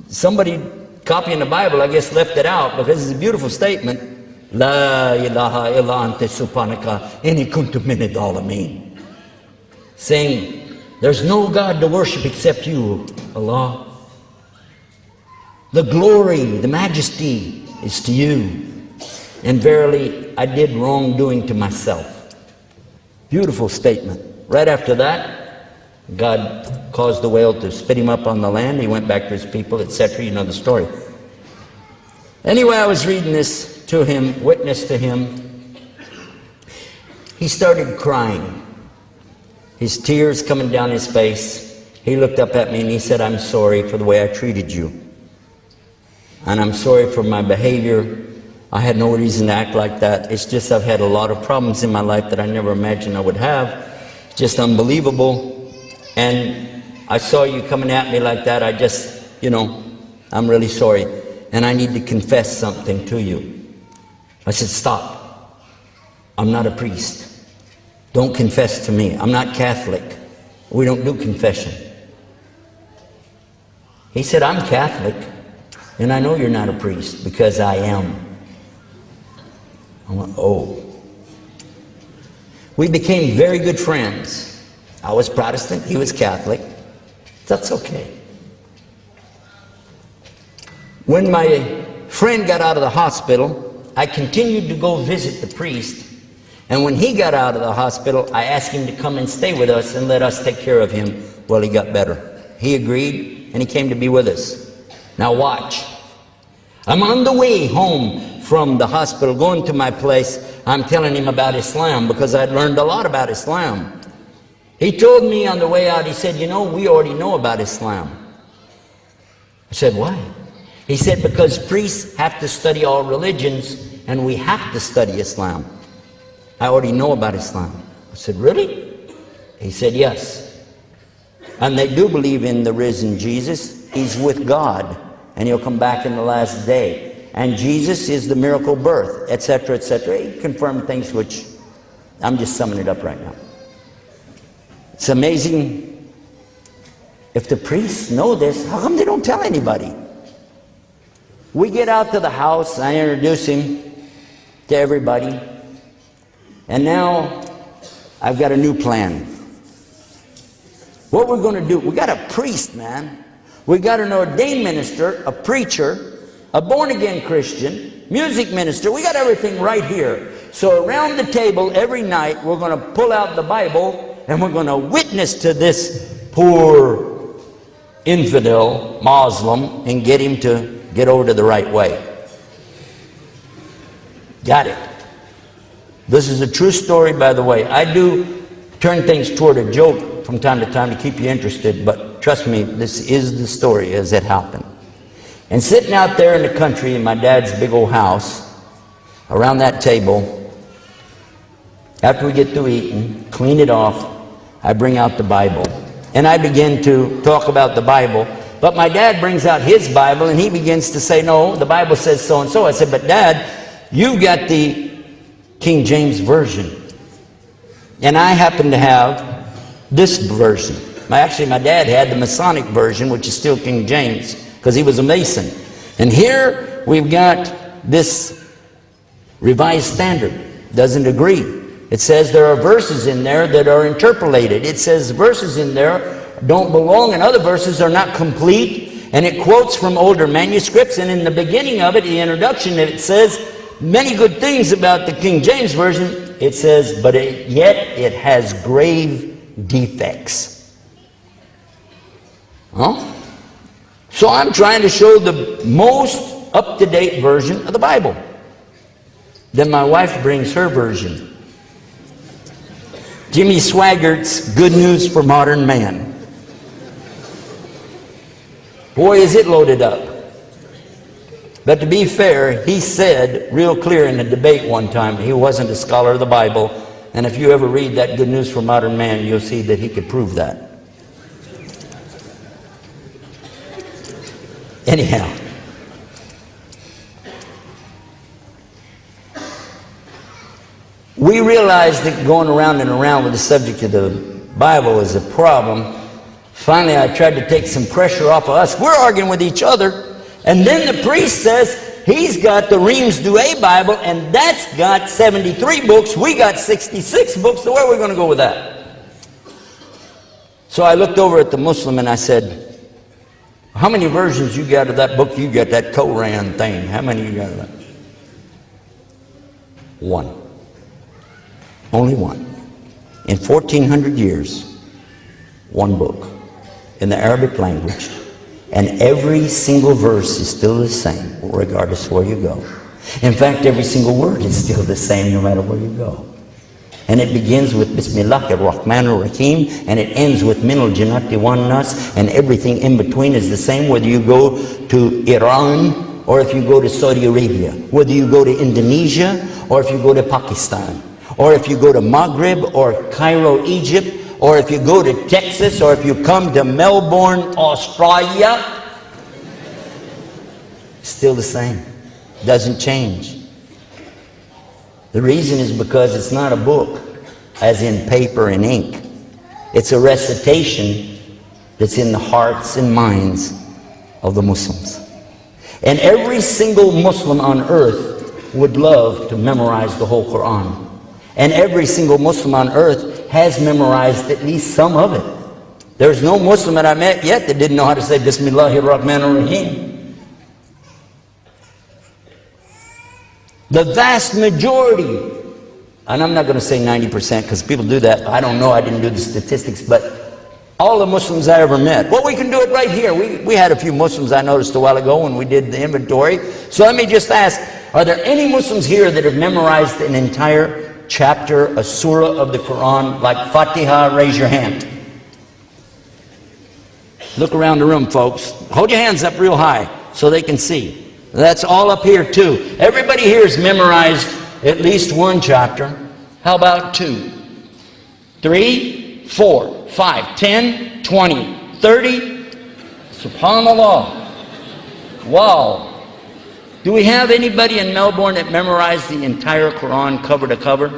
Somebody copying the Bible, I guess, left it out, because it's a beautiful statement. La ilaha illa anta subhanaka inni kuntu minad zalimeen. Saying, there's no God to worship except you, Allah. The glory, the majesty is to you. And verily, I did wrongdoing to myself. Beautiful statement. Right after that, God caused the whale to spit him up on the land. He went back to his people, etc. You know the story. Anyway, I was reading this to him, witness to him. He started crying. His tears coming down his face. He looked up at me and he said, I'm sorry for the way I treated you. And I'm sorry for my behavior. I had no reason to act like that. It's just I've had a lot of problems in my life that I never imagined I would have. Just unbelievable. And I saw you coming at me like that. I just, you know, I'm really sorry. And I need to confess something to you. I said, stop. I'm not a priest. Don't confess to me. I'm not Catholic. We don't do confession. He said, I'm Catholic. And I know you're not a priest, because I am. I went, oh. We became very good friends. I was Protestant, he was Catholic. That's okay. When my friend got out of the hospital, I continued to go visit the priest. And when he got out of the hospital, I asked him to come and stay with us and let us take care of him while he got better. He agreed, and he came to be with us. Now watch. I'm on the way home from the hospital, going to my place. I'm telling him about Islam because I'd learned a lot about Islam. He told me on the way out, he said, you know, we already know about Islam. I said, why? He said, because priests have to study all religions, and we have to study Islam. I already know about Islam. I said, really? He said, yes. And they do believe in the risen Jesus. He's with God, and he'll come back in the last day. And Jesus is the miracle birth, etc., etc. He confirmed things which I'm just summing it up right now. It's amazing. If the priests know this, how come they don't tell anybody? We get out to the house, I introduce him to everybody, and now I've got a new plan. What we're going to do, we got a priest, man. We got an ordained minister, a preacher, a born-again Christian, music minister. We got everything right here. So around the table every night, we're going to pull out the Bible, and we're going to witness to this poor infidel Muslim and get him to get over to the right way. Got it. This is a true story, by the way. I do turn things toward a joke from time to time to keep you interested, but trust me, this is the story as it happened. And sitting out there in the country in my dad's big old house, around that table, after we get through eating, clean it off, I bring out the Bible. And I begin to talk about the Bible. But my dad brings out his Bible and he begins to say, no, the Bible says so and so. I said, but Dad, you've got the King James Version. And I happen to have this version. Actually, my dad had the Masonic version, which is still King James, because he was a Mason. And here we've got this Revised Standard. Doesn't agree. It says there are verses in there that are interpolated. It says verses in there don't belong, and other verses are not complete, and it quotes from older manuscripts. And in the beginning of it, the introduction, it says many good things about the King James Version. It says, but yet it has grave defects. Huh? So I'm trying to show the most up-to-date version of the Bible. Then my wife brings her version. Jimmy Swaggart's Good News for Modern Man. Boy, is it loaded up. But to be fair, he said real clear in a debate one time he wasn't a scholar of the Bible. And if you ever read that Good News for Modern Man, you'll see that he could prove that. Anyhow. We realized that going around and around with the subject of the Bible is a problem. Finally, I tried to take some pressure off of us. We're arguing with each other. And then the priest says he's got the Reims Douay Bible, and that's got 73 books. We got 66 books. So where are we going to go with that? So I looked over at the Muslim and I said, how many versions you got of that book? You got that Koran thing. How many you got of that? One. Only one. In 1400 years, one book in the Arabic language, and every single verse is still the same regardless of where you go. In fact, every single word is still the same no matter where you go. And it begins with Bismillah ar-Rahman ar-Rahim, and it ends with Min al-Jannati wan nas, and everything in between is the same whether you go to Iran or if you go to Saudi Arabia, whether you go to Indonesia or if you go to Pakistan, or if you go to Maghreb or Cairo, Egypt, or if you go to Texas, or if you come to Melbourne, Australia, still the same. Doesn't change. The reason is because it's not a book, as in paper and ink. It's a recitation that's in the hearts and minds of the Muslims. And every single Muslim on earth would love to memorize the whole Quran. And every single Muslim on earth has memorized at least some of it. There's no Muslim that I met yet that didn't know how to say Bismillahir Rahmanir Rahim. The vast majority, and I'm not going to say 90% because people do that. I don't know, I didn't do the statistics, but All the Muslims I ever met. Well, we can do it right here. We had a few Muslims I noticed a while ago when we did the inventory. So let me just ask, are there any Muslims here that have memorized an entire chapter, a surah of the Quran, like Fatiha? Raise your hand. Look around the room, folks. Hold your hands up real high so they can see. That's all up here too. Everybody here has memorized at least one chapter. How about 2, 3, 4, 5, 10, 20, 30? SubhanAllah. Wow. Do we have anybody in Melbourne that memorized the entire Quran cover to cover?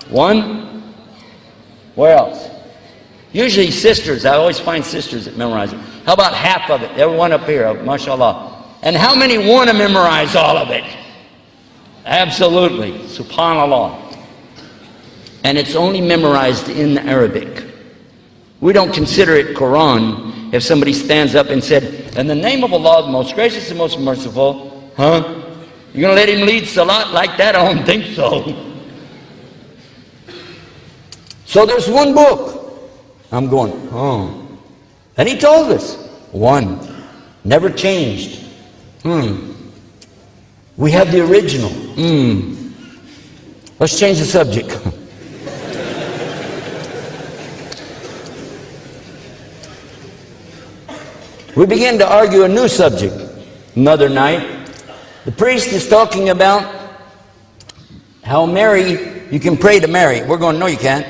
1? Where else? Usually sisters. I always find sisters that memorize it. How about half of it? Everyone up here, mashallah. And how many want to memorize all of it? Absolutely. SubhanAllah. And it's only memorized in Arabic. We don't consider it Quran if somebody stands up and said, in the name of Allah, the most gracious and most merciful, huh? You're going to let him lead salat like that? I don't think so. So there's one book. I'm going, oh. And he told us, 1. Never changed. We have the original. Let's change the subject. We begin to argue a new subject. Another night, the priest is talking about how Mary, you can pray to Mary. We're going, no you can't.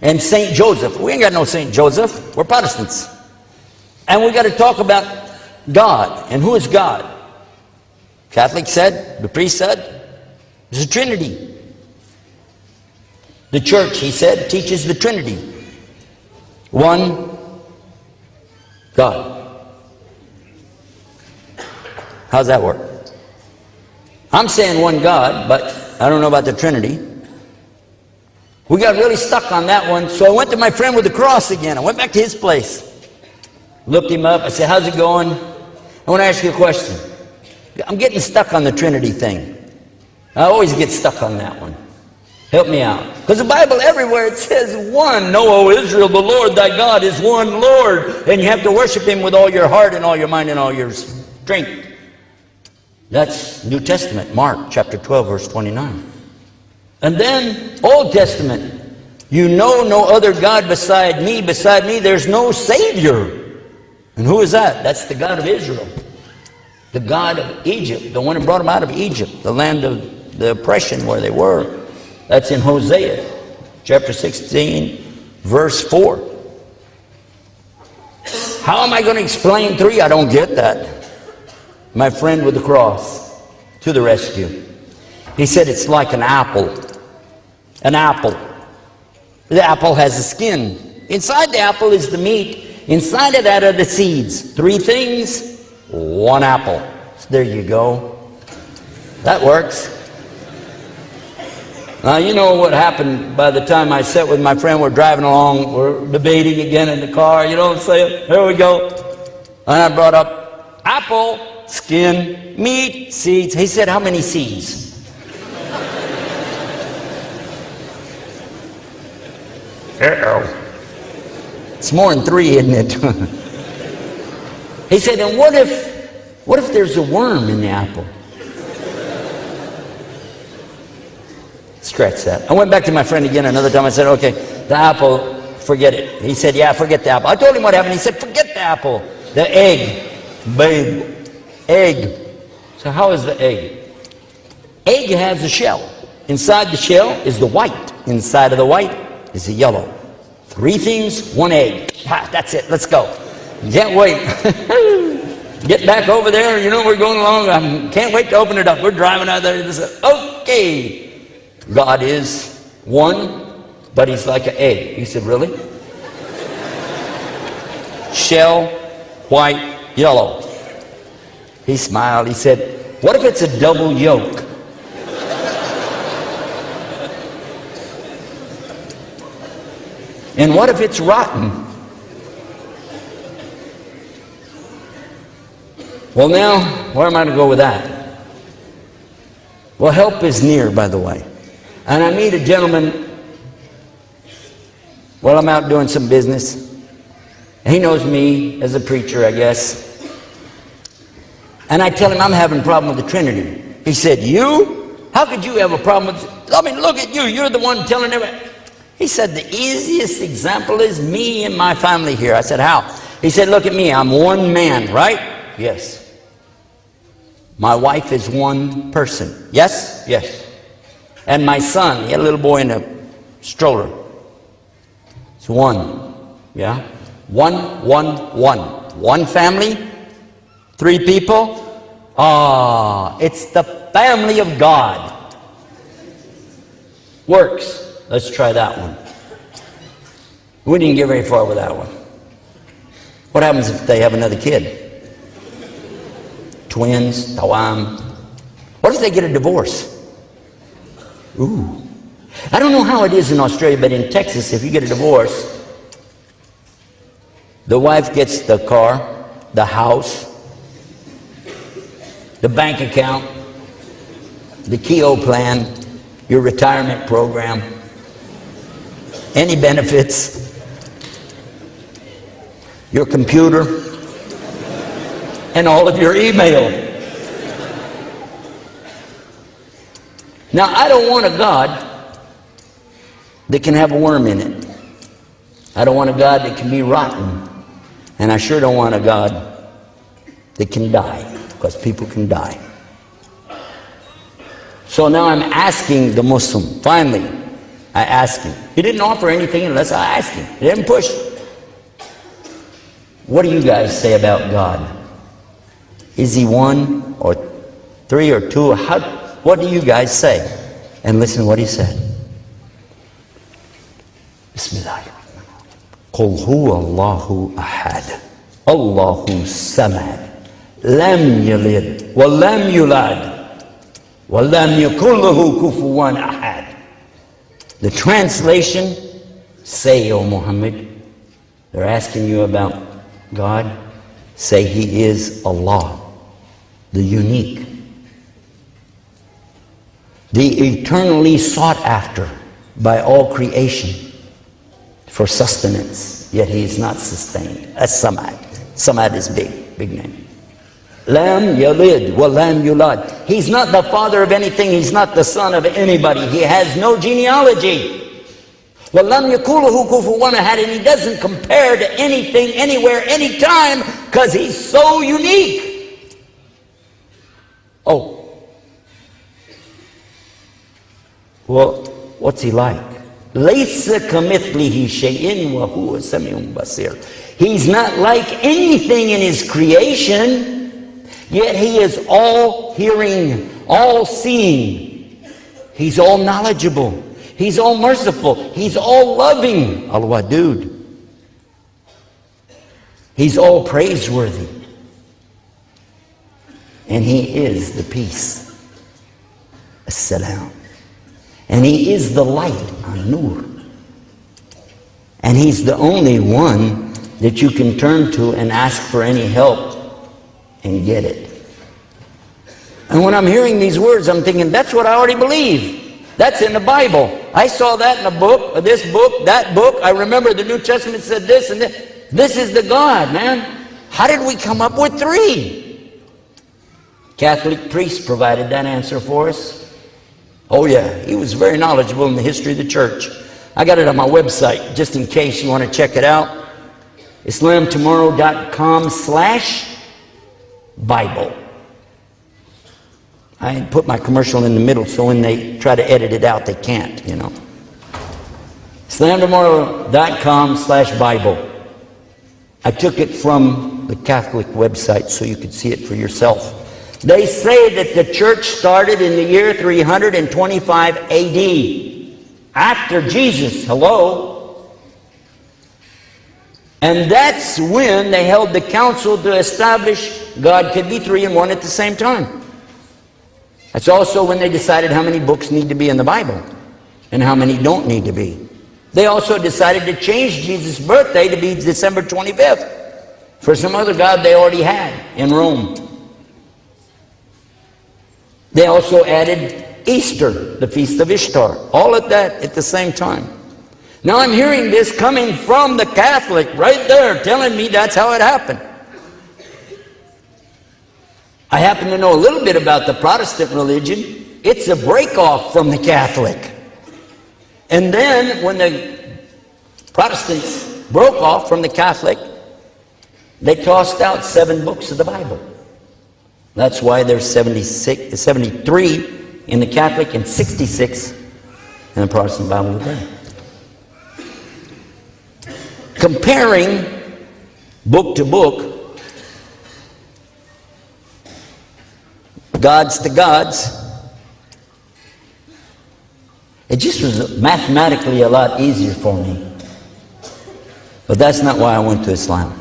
And Saint Joseph. We ain't got no Saint Joseph. We're Protestants. And we got to talk about God. And who is God? Catholic said, the priest said, it's a Trinity. The church, he said, teaches the Trinity. One God. How's that work? I'm saying one God, but I don't know about the Trinity. We got really stuck on that one, so I went to my friend with the cross again. I went back to his place. Looked him up. I said, how's it going? I want to ask you a question. I'm getting stuck on the Trinity thing. I always get stuck on that one. Help me out. Because the Bible everywhere, it says one. Know, O Israel, the Lord thy God is one Lord. And you have to worship him with all your heart and all your mind and all your strength. That's New Testament, Mark chapter 12, verse 29. And then Old Testament. You know no other God beside me. Beside me, there's no Savior. And who is that? That's the God of Israel. The God of Egypt. The one who brought them out of Egypt. The land of the oppression where they were. That's in Hosea chapter 16, verse 4. How am I going to explain 3? I don't get that. My friend with the cross to the rescue. He said it's like an apple. An apple. The apple has a skin. Inside the apple is the meat. Inside of that are the seeds. 3 things, 1 apple. There you go. That works. Now, you know what happened by the time I sat with my friend, we're driving along, we're debating again in the car, you know what I'm saying? Here we go. And I brought up apple, skin, meat, seeds. He said, how many seeds? It's more than 3, isn't it? He said, and what if there's a worm in the apple? Scratch that. I went back to my friend again another time. I said, okay, the apple, forget it. He said, yeah, forget the apple. I told him what happened. He said, forget the apple. The egg. Babe. Egg. So how is the egg? Egg has a shell. Inside the shell is the white. Inside of the white is the yellow. 3 things, 1 egg. Ha, that's it. Let's go. Can't wait. Get back over there. You know, we're going along. I can't wait to open it up. We're driving out there. Okay. God is one, but he's like an egg. He said, really? Shell, white, yellow. He smiled. He said, what if it's a double yolk? And what if it's rotten? Well, now, where am I to go with that? Well, help is near, by the way. And I meet a gentleman, well, I'm out doing some business, He knows me as a preacher, I guess. And I tell him I'm having a problem with the Trinity. He said, you? How could you have a problem with... I mean, look at you. You're the one telling everybody. He said, the easiest example is me and my family here. I said, how? He said, look at me. I'm one man, right? Yes. My wife is one person. Yes? Yes. And my son, he had a little boy in a stroller. It's one. Yeah? One. One family, 3 people. It's the family of God. Works. Let's try that one. We didn't get very far with that one. What happens if they have another kid? Twins, tawam. What if they get a divorce? Ooh. I don't know how it is in Australia, but in Texas, if you get a divorce, the wife gets the car, the house, the bank account, the Keogh plan, your retirement program, any benefits, your computer, and all of your email. Now, I don't want a God that can have a worm in it. I don't want a God that can be rotten. And I sure don't want a God that can die, because people can die. So now I'm asking the Muslim. Finally, I asked him. He didn't offer anything unless I asked him. He didn't push. What do you guys say about God? Is he 1 or 3 or 2? What do you guys say? And listen to what he said. Bismillah. قل هو الله أحد الله الصمد لم يلد ولم يولد ولم يكن له كفوا أحد. The translation, say, O Muhammad, they're asking you about God, say he is Allah, the unique, the eternally sought after by all creation for sustenance, yet he is not sustained. As-Samad. Samad is big name. Lam yalid wa lam yulad. He's not the father of anything. He's not the son of anybody. He has no genealogy. Wa lam yakul lahu kufuwan ahad, and he doesn't compare to anything, anywhere, anytime, because he's so unique. Oh. Well, what's he like? Laysa kamithlihi shay'in wa huwa sami'un basir. He's not like anything in his creation, yet he is all hearing, all seeing. He's all knowledgeable. He's all merciful. He's all loving. Al-Wadud. He's all praiseworthy. And he is the peace. As-Salam. And he is the light, An-Nur. And he's the only one that you can turn to and ask for any help and get it. And when I'm hearing these words, I'm thinking, that's what I already believe. That's in the Bible. I saw that in a book, this book, that book. I remember the New Testament said this and this. This is the God, man. How did we come up with 3? Catholic priest provided that answer for us. Oh yeah, he was very knowledgeable in the history of the church. I got it on my website, just in case you want to check it out. islamtomorrow.com/Bible. I put my commercial in the middle, so when they try to edit it out, they can't, you know. islamtomorrow.com/Bible. I took it from the Catholic website so you could see it for yourself. They say that the church started in the year 325 AD, after Jesus. Hello? And that's when they held the council to establish God could be 3 and 1 at the same time. That's also when they decided how many books need to be in the Bible and how many don't need to be. They also decided to change Jesus' birthday to be December 25th for some other god they already had in Rome. They also added Easter, the Feast of Ishtar, all of that at the same time. Now I'm hearing this coming from the Catholic right there, telling me that's how it happened. I happen to know a little bit about the Protestant religion. It's a break-off from the Catholic. And then when the Protestants broke off from the Catholic, they tossed out 7 books of the Bible. That's why there's 73 in the Catholic and 66 in the Protestant Bible today. Comparing book to book, gods to gods, it just was mathematically a lot easier for me. But that's not why I went to Islam.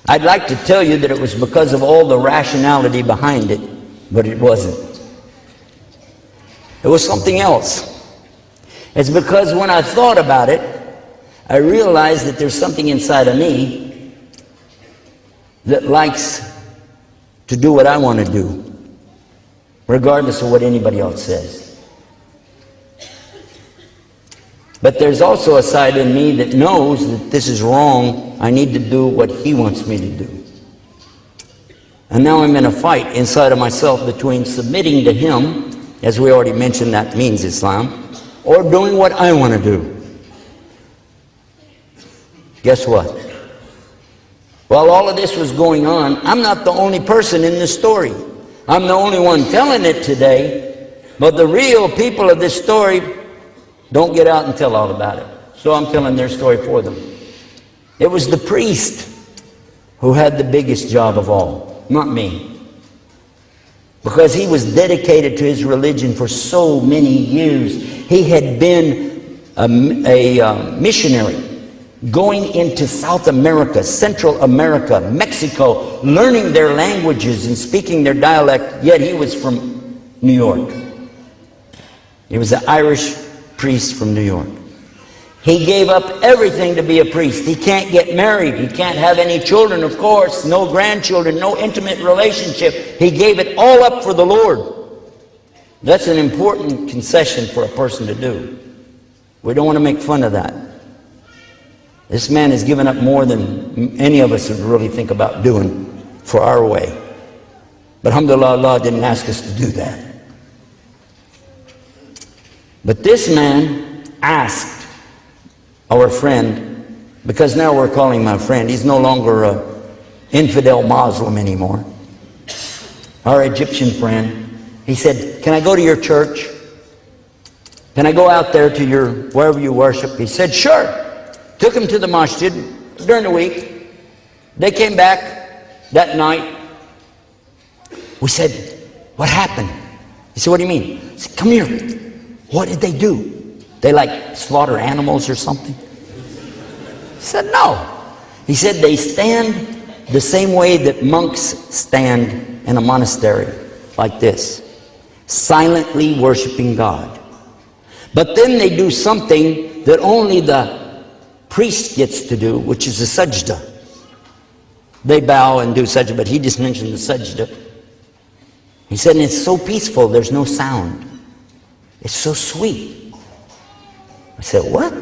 I'd like to tell you that it was because of all the rationality behind it, but it wasn't. It was something else. It's because when I thought about it, I realized that there's something inside of me that likes to do what I want to do, regardless of what anybody else says. But there's also a side in me that knows that this is wrong. I need to do what he wants me to do. And now I'm in a fight inside of myself between submitting to him, as we already mentioned that means Islam, or doing what I want to do. Guess what? While all of this was going on, I'm not the only person in this story. I'm the only one telling it today, but the real people of this story don't get out and tell all about it. So I'm telling their story for them. It was the priest who had the biggest job of all, not me. Because he was dedicated to his religion for so many years. He had been a missionary going into South America, Central America, Mexico, learning their languages and speaking their dialect, yet he was from New York. He was an Irish priest from New York. He gave up everything to be a priest. He can't get married. He can't have any children, of course, no grandchildren, no intimate relationship. He gave it all up for the Lord. That's an important concession for a person to do. We don't want to make fun of that. This man has given up more than any of us would really think about doing for our way. But alhamdulillah, Allah didn't ask us to do that. But this man asked our friend, because now we're calling him my friend, he's no longer an infidel Muslim anymore, our Egyptian friend, he said, can I go to your church? Can I go out there to your, wherever you worship? He said, sure. Took him to the masjid during the week. They came back that night. We said, what happened? He said, what do you mean? I said, come here. What did they do? They like slaughter animals or something? He said, no. He said, they stand the same way that monks stand in a monastery, like this, silently worshiping God. But then they do something that only the priest gets to do, which is a sajda. They bow and do sajda, but he just mentioned the sajda. He said, and it's so peaceful, there's no sound. It's so sweet. I said, what?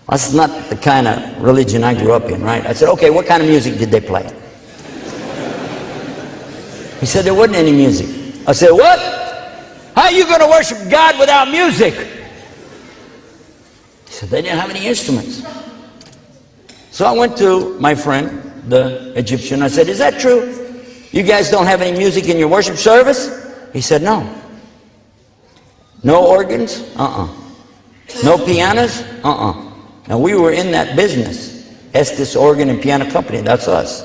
That's not the kind of religion I grew up in, right? I said, okay, what kind of music did they play? He said, there wasn't any music. I said, what? How are you going to worship God without music? He said, they didn't have any instruments. So I went to my friend, the Egyptian. I said, is that true? You guys don't have any music in your worship service? He said, no. No organs? No pianos? Now we were in that business. Estes Organ and Piano Company, that's us.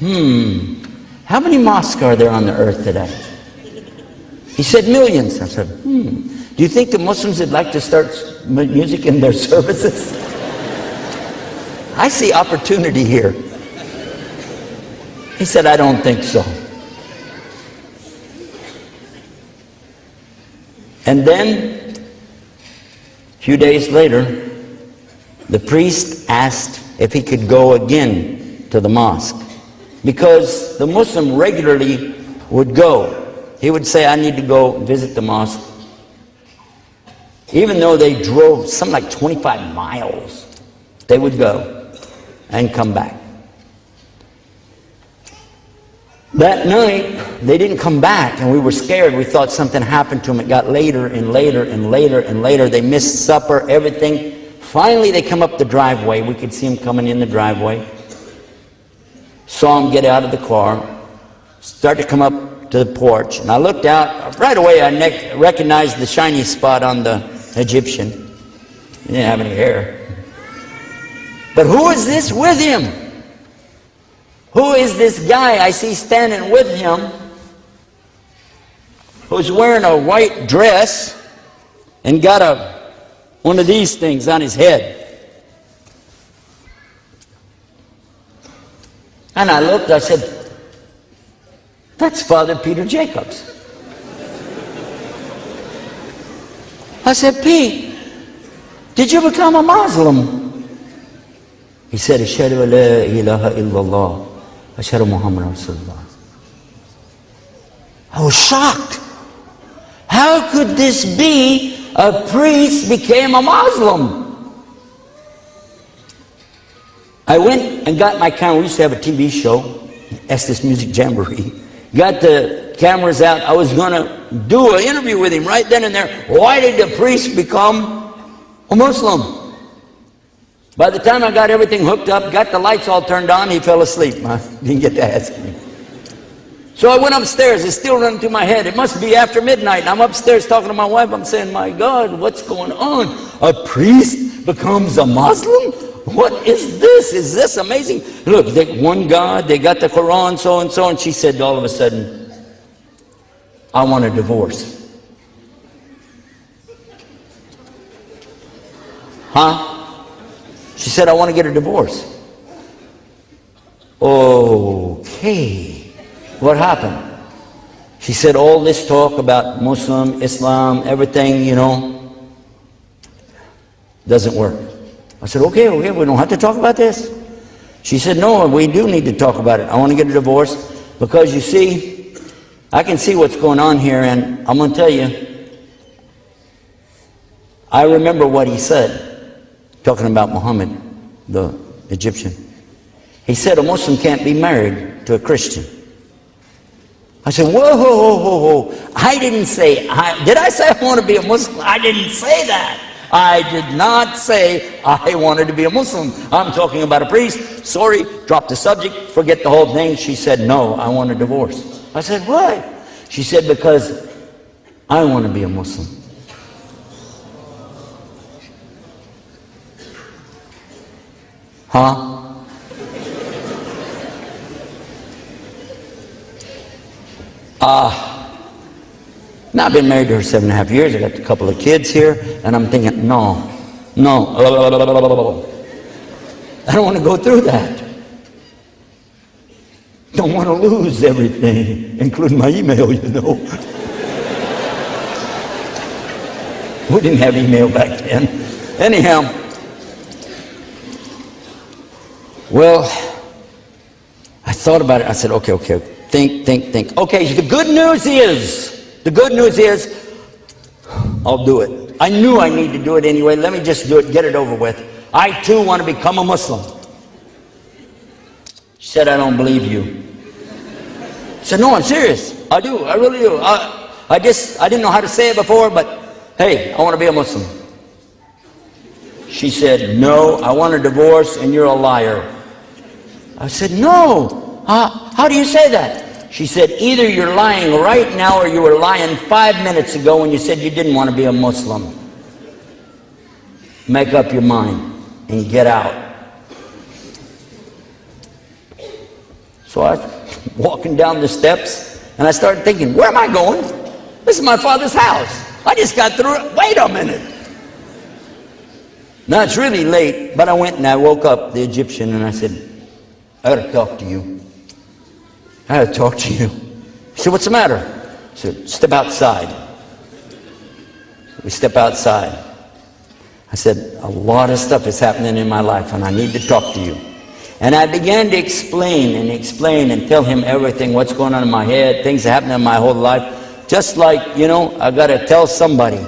How many mosques are there on the earth today? He said millions. I said, do you think the Muslims would like to start music in their services? I see opportunity here. He said, I don't think so. And then, a few days later, the priest asked if he could go again to the mosque, because the Muslim regularly would go. He would say, I need to go visit the mosque. Even though they drove something like 25 miles, they would go and come back. That night, they didn't come back, and we were scared. We thought something happened to them. It got later and later and later and later. They missed supper, everything. Finally, they come up the driveway. We could see them coming in the driveway. Saw them get out of the car, start to come up to the porch. And I looked out. Right away, I recognized the shiny spot on the Egyptian. He didn't have any hair. But who is this with him? Who is this guy I see standing with him who's wearing a white dress and got one of these things on his head? And I looked, I said, that's Father Peter Jacobs. I said, Pete, did you become a Muslim? He said, Ashhadu an la ilaha illallah. Ashhadu Muhammad Rasulullah. I was shocked. How could this be? A priest became a Muslim. I went and got my camera. We used to have a TV show, Estes Music Jamboree. Got the cameras out. I was going to do an interview with him right then and there. Why did the priest become a Muslim? By the time I got everything hooked up, got the lights all turned on, he fell asleep. I didn't get to ask him. So I went upstairs. It's still running through my head. It must be after midnight. I'm upstairs talking to my wife. I'm saying, my God, what's going on? A priest becomes a Muslim? What is this? Is this amazing? Look, one God, they got the Quran, so and so. And she said all of a sudden, I want a divorce. Huh? She said, I want to get a divorce. Okay. What happened? She said, all this talk about Muslim, Islam, everything, you know, doesn't work. I said, okay, we don't have to talk about this. She said, no, we do need to talk about it. I want to get a divorce because, you see, I can see what's going on here, and I'm going to tell you, I remember what he said. Talking about Muhammad, the Egyptian. He said a Muslim can't be married to a Christian. I said, whoa. I didn't say, did I say I want to be a Muslim? I didn't say that. I did not say I wanted to be a Muslim. I'm talking about a priest. Sorry, drop the subject, forget the whole thing. She said, no, I want a divorce. I said, why? She said, because I want to be a Muslim. Huh? Now I've been married to her 7.5 years. I got a couple of kids here, and I'm thinking, no. I don't want to go through that. Don't want to lose everything, including my email, you know. We didn't have email back then. Anyhow. Well, I thought about it. I said, okay, think. Okay, the good news is, I'll do it. I knew I need to do it anyway. Let me just do it, get it over with. I too want to become a Muslim. She said, I don't believe you. I said, no, I'm serious. I do, I really do. I didn't know how to say it before, but hey, I want to be a Muslim. She said, no, I want a divorce and you're a liar. I said, no, how do you say that? She said, either you're lying right now or you were lying 5 minutes ago when you said you didn't want to be a Muslim. Make up your mind and get out. So I was walking down the steps and I started thinking, where am I going? This is my father's house. I just got through it. Wait a minute. Now it's really late, but I went and I woke up the Egyptian and I said, I got to talk to you. I got to talk to you. He said, what's the matter? I said, step outside. We step outside. I said, a lot of stuff is happening in my life and I need to talk to you. And I began to explain and tell him everything, what's going on in my head, things happening in my whole life. Just like, you know, I got to tell somebody.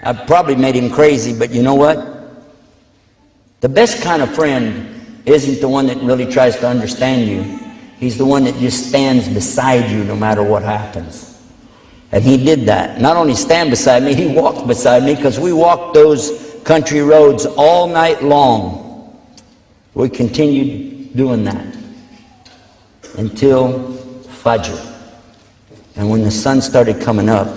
I probably made him crazy, but you know what? The best kind of friend isn't the one that really tries to understand you. He's the one that just stands beside you no matter what happens. And he did that. Not only stand beside me, he walked beside me, because we walked those country roads all night long. We continued doing that until Fajr. And when the sun started coming up,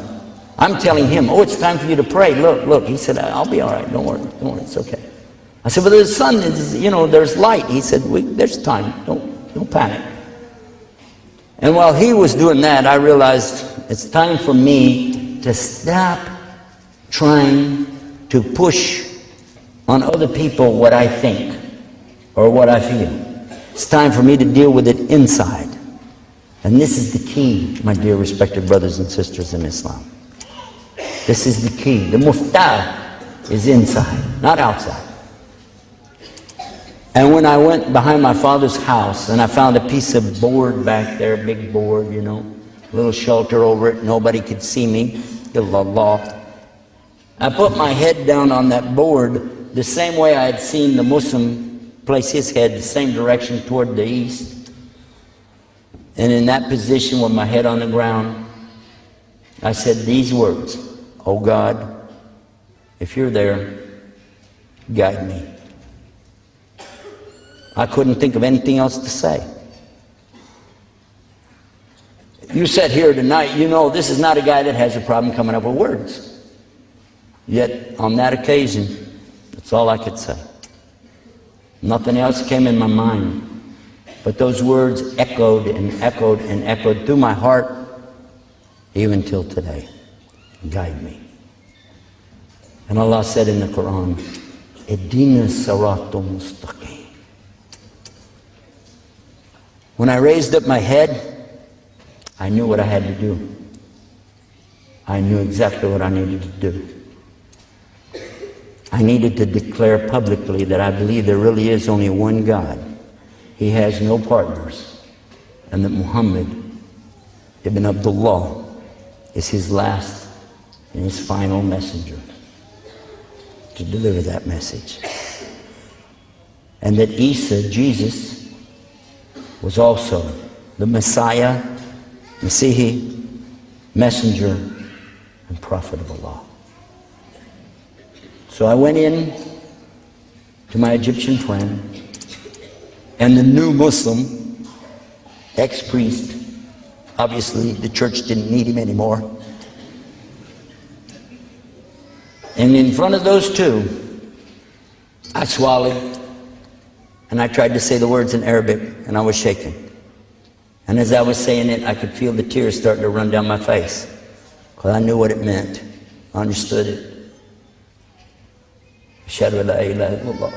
I'm telling him, oh, it's time for you to pray. Look. He said, I'll be all right. Don't worry. It's okay. I said, but the sun is, there's light. He said, there's time. Don't panic. And while he was doing that, I realized it's time for me to stop trying to push on other people what I think or what I feel. It's time for me to deal with it inside. And this is the key, my dear respected brothers and sisters in Islam. This is the key. The muftah is inside, not outside. And when I went behind my father's house and I found a piece of board back there, big board, little shelter over it, nobody could see me, illallah. I put my head down on that board the same way I had seen the Muslim place his head, the same direction toward the east. And in that position with my head on the ground, I said these words, "Oh God, if you're there, guide me." I couldn't think of anything else to say. You sat here tonight, this is not a guy that has a problem coming up with words. Yet, on that occasion, that's all I could say. Nothing else came in my mind. But those words echoed and echoed and echoed through my heart, even till today. Guide me. And Allah said in the Quran, Ihdina siratal mustaqim. When I raised up my head, I knew what I had to do. I knew exactly what I needed to do. I needed to declare publicly that I believe there really is only one God. He has no partners. And that Muhammad ibn Abdullah is his last and his final messenger to deliver that message. And that Isa, Jesus, was also the Messiah, Messihi, messenger, and prophet of Allah. So I went in to my Egyptian friend and the new Muslim, ex-priest. Obviously, the church didn't need him anymore. And in front of those two, I swallowed. And I tried to say the words in Arabic, and I was shaking. And as I was saying it, I could feel the tears starting to run down my face, because I knew what it meant. I understood it. Ashhadu an la ilaha illallah.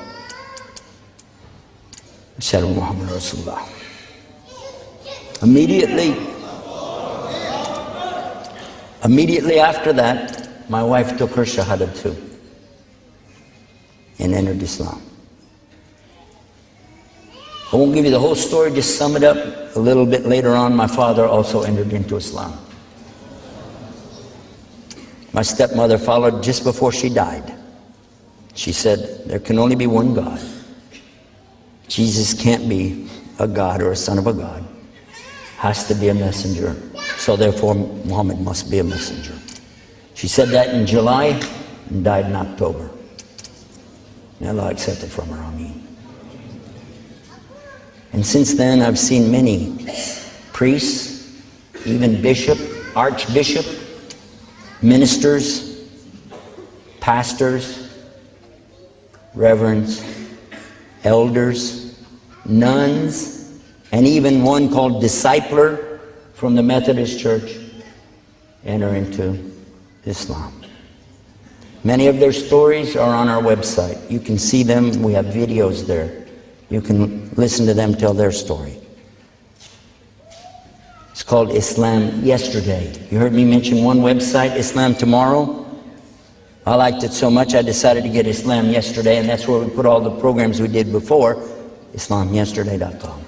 Ashhadu Muhammad Rasulullah. Immediately after that, my wife took her shahada too and entered Islam. I won't give you the whole story, just sum it up. A little bit later on, my father also entered into Islam. My stepmother followed just before she died. She said, there can only be one God. Jesus can't be a God or a son of a God. Has to be a messenger. So therefore, Muhammad must be a messenger. She said that in July and died in October. May Allah accept it from her. Ameen. And since then, I've seen many priests, even bishop, archbishop, ministers, pastors, reverends, elders, nuns, and even one called discipler from the Methodist Church enter into Islam. Many of their stories are on our website. You can see them. We have videos there. You can listen to them tell their story. It's called Islam Yesterday. You heard me mention one website, Islam Tomorrow. I liked it so much I decided to get Islam Yesterday, and that's where we put all the programs we did before, IslamYesterday.com.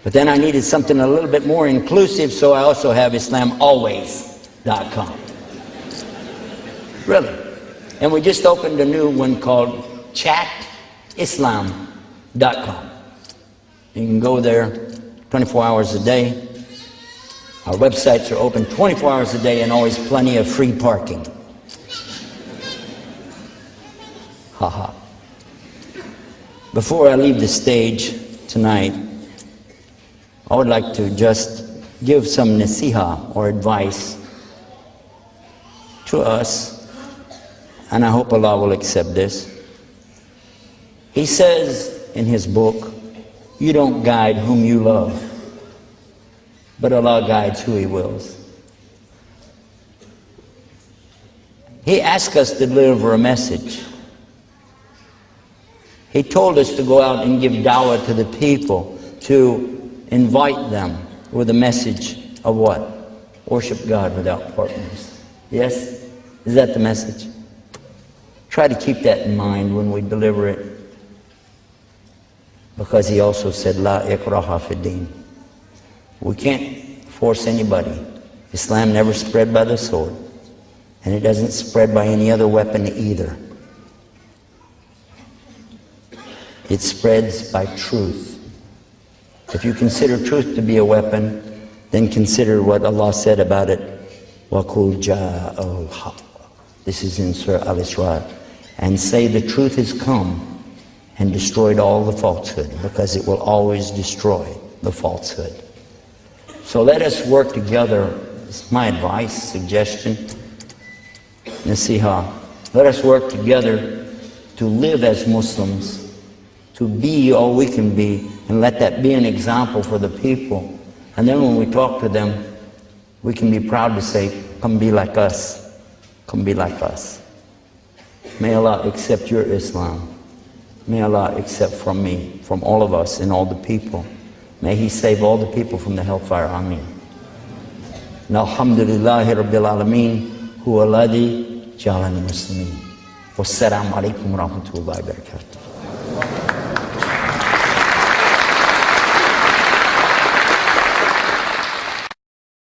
But then I needed something a little bit more inclusive, so I also have IslamAlways.com. Really. And we just opened a new one called chatislam.com. You can go there 24 hours a day. Our websites are open 24 hours a day and always plenty of free parking. Haha. Before I leave the stage tonight, I would like to just give some nasiha or advice to us, and I hope Allah will accept this. He says in his book, you don't guide whom you love, but Allah guides who He wills. He asked us to deliver a message. He told us to go out and give dawah to the people, to invite them with a message of what? Worship God without partners. Yes? Is that the message? Try to keep that in mind when we deliver it. Because He also said, La ikraha fi din. We can't force anybody. Islam never spread by the sword. And it doesn't spread by any other weapon either. It spreads by truth. If you consider truth to be a weapon, then consider what Allah said about it. وَقُلْ جَاءَ الْحَقُّ. This is in Surah Al-Isra. And say the truth has come and destroyed all the falsehood, because it will always destroy the falsehood. So let us work together. It's my advice, suggestion, nasiha. Let us work together to live as Muslims, to be all we can be, and let that be an example for the people. And then when we talk to them, we can be proud to say, come be like us. Come be like us. May Allah accept your Islam. May Allah accept from me, from all of us and all the people. May He save all the people from the hellfire. Ameen. Alhamdulillahi Rabbil Alameen, huwa alladhi ja'alani muslimin. Wassalamu alaikum wa rahmatullahi wa barakatuh.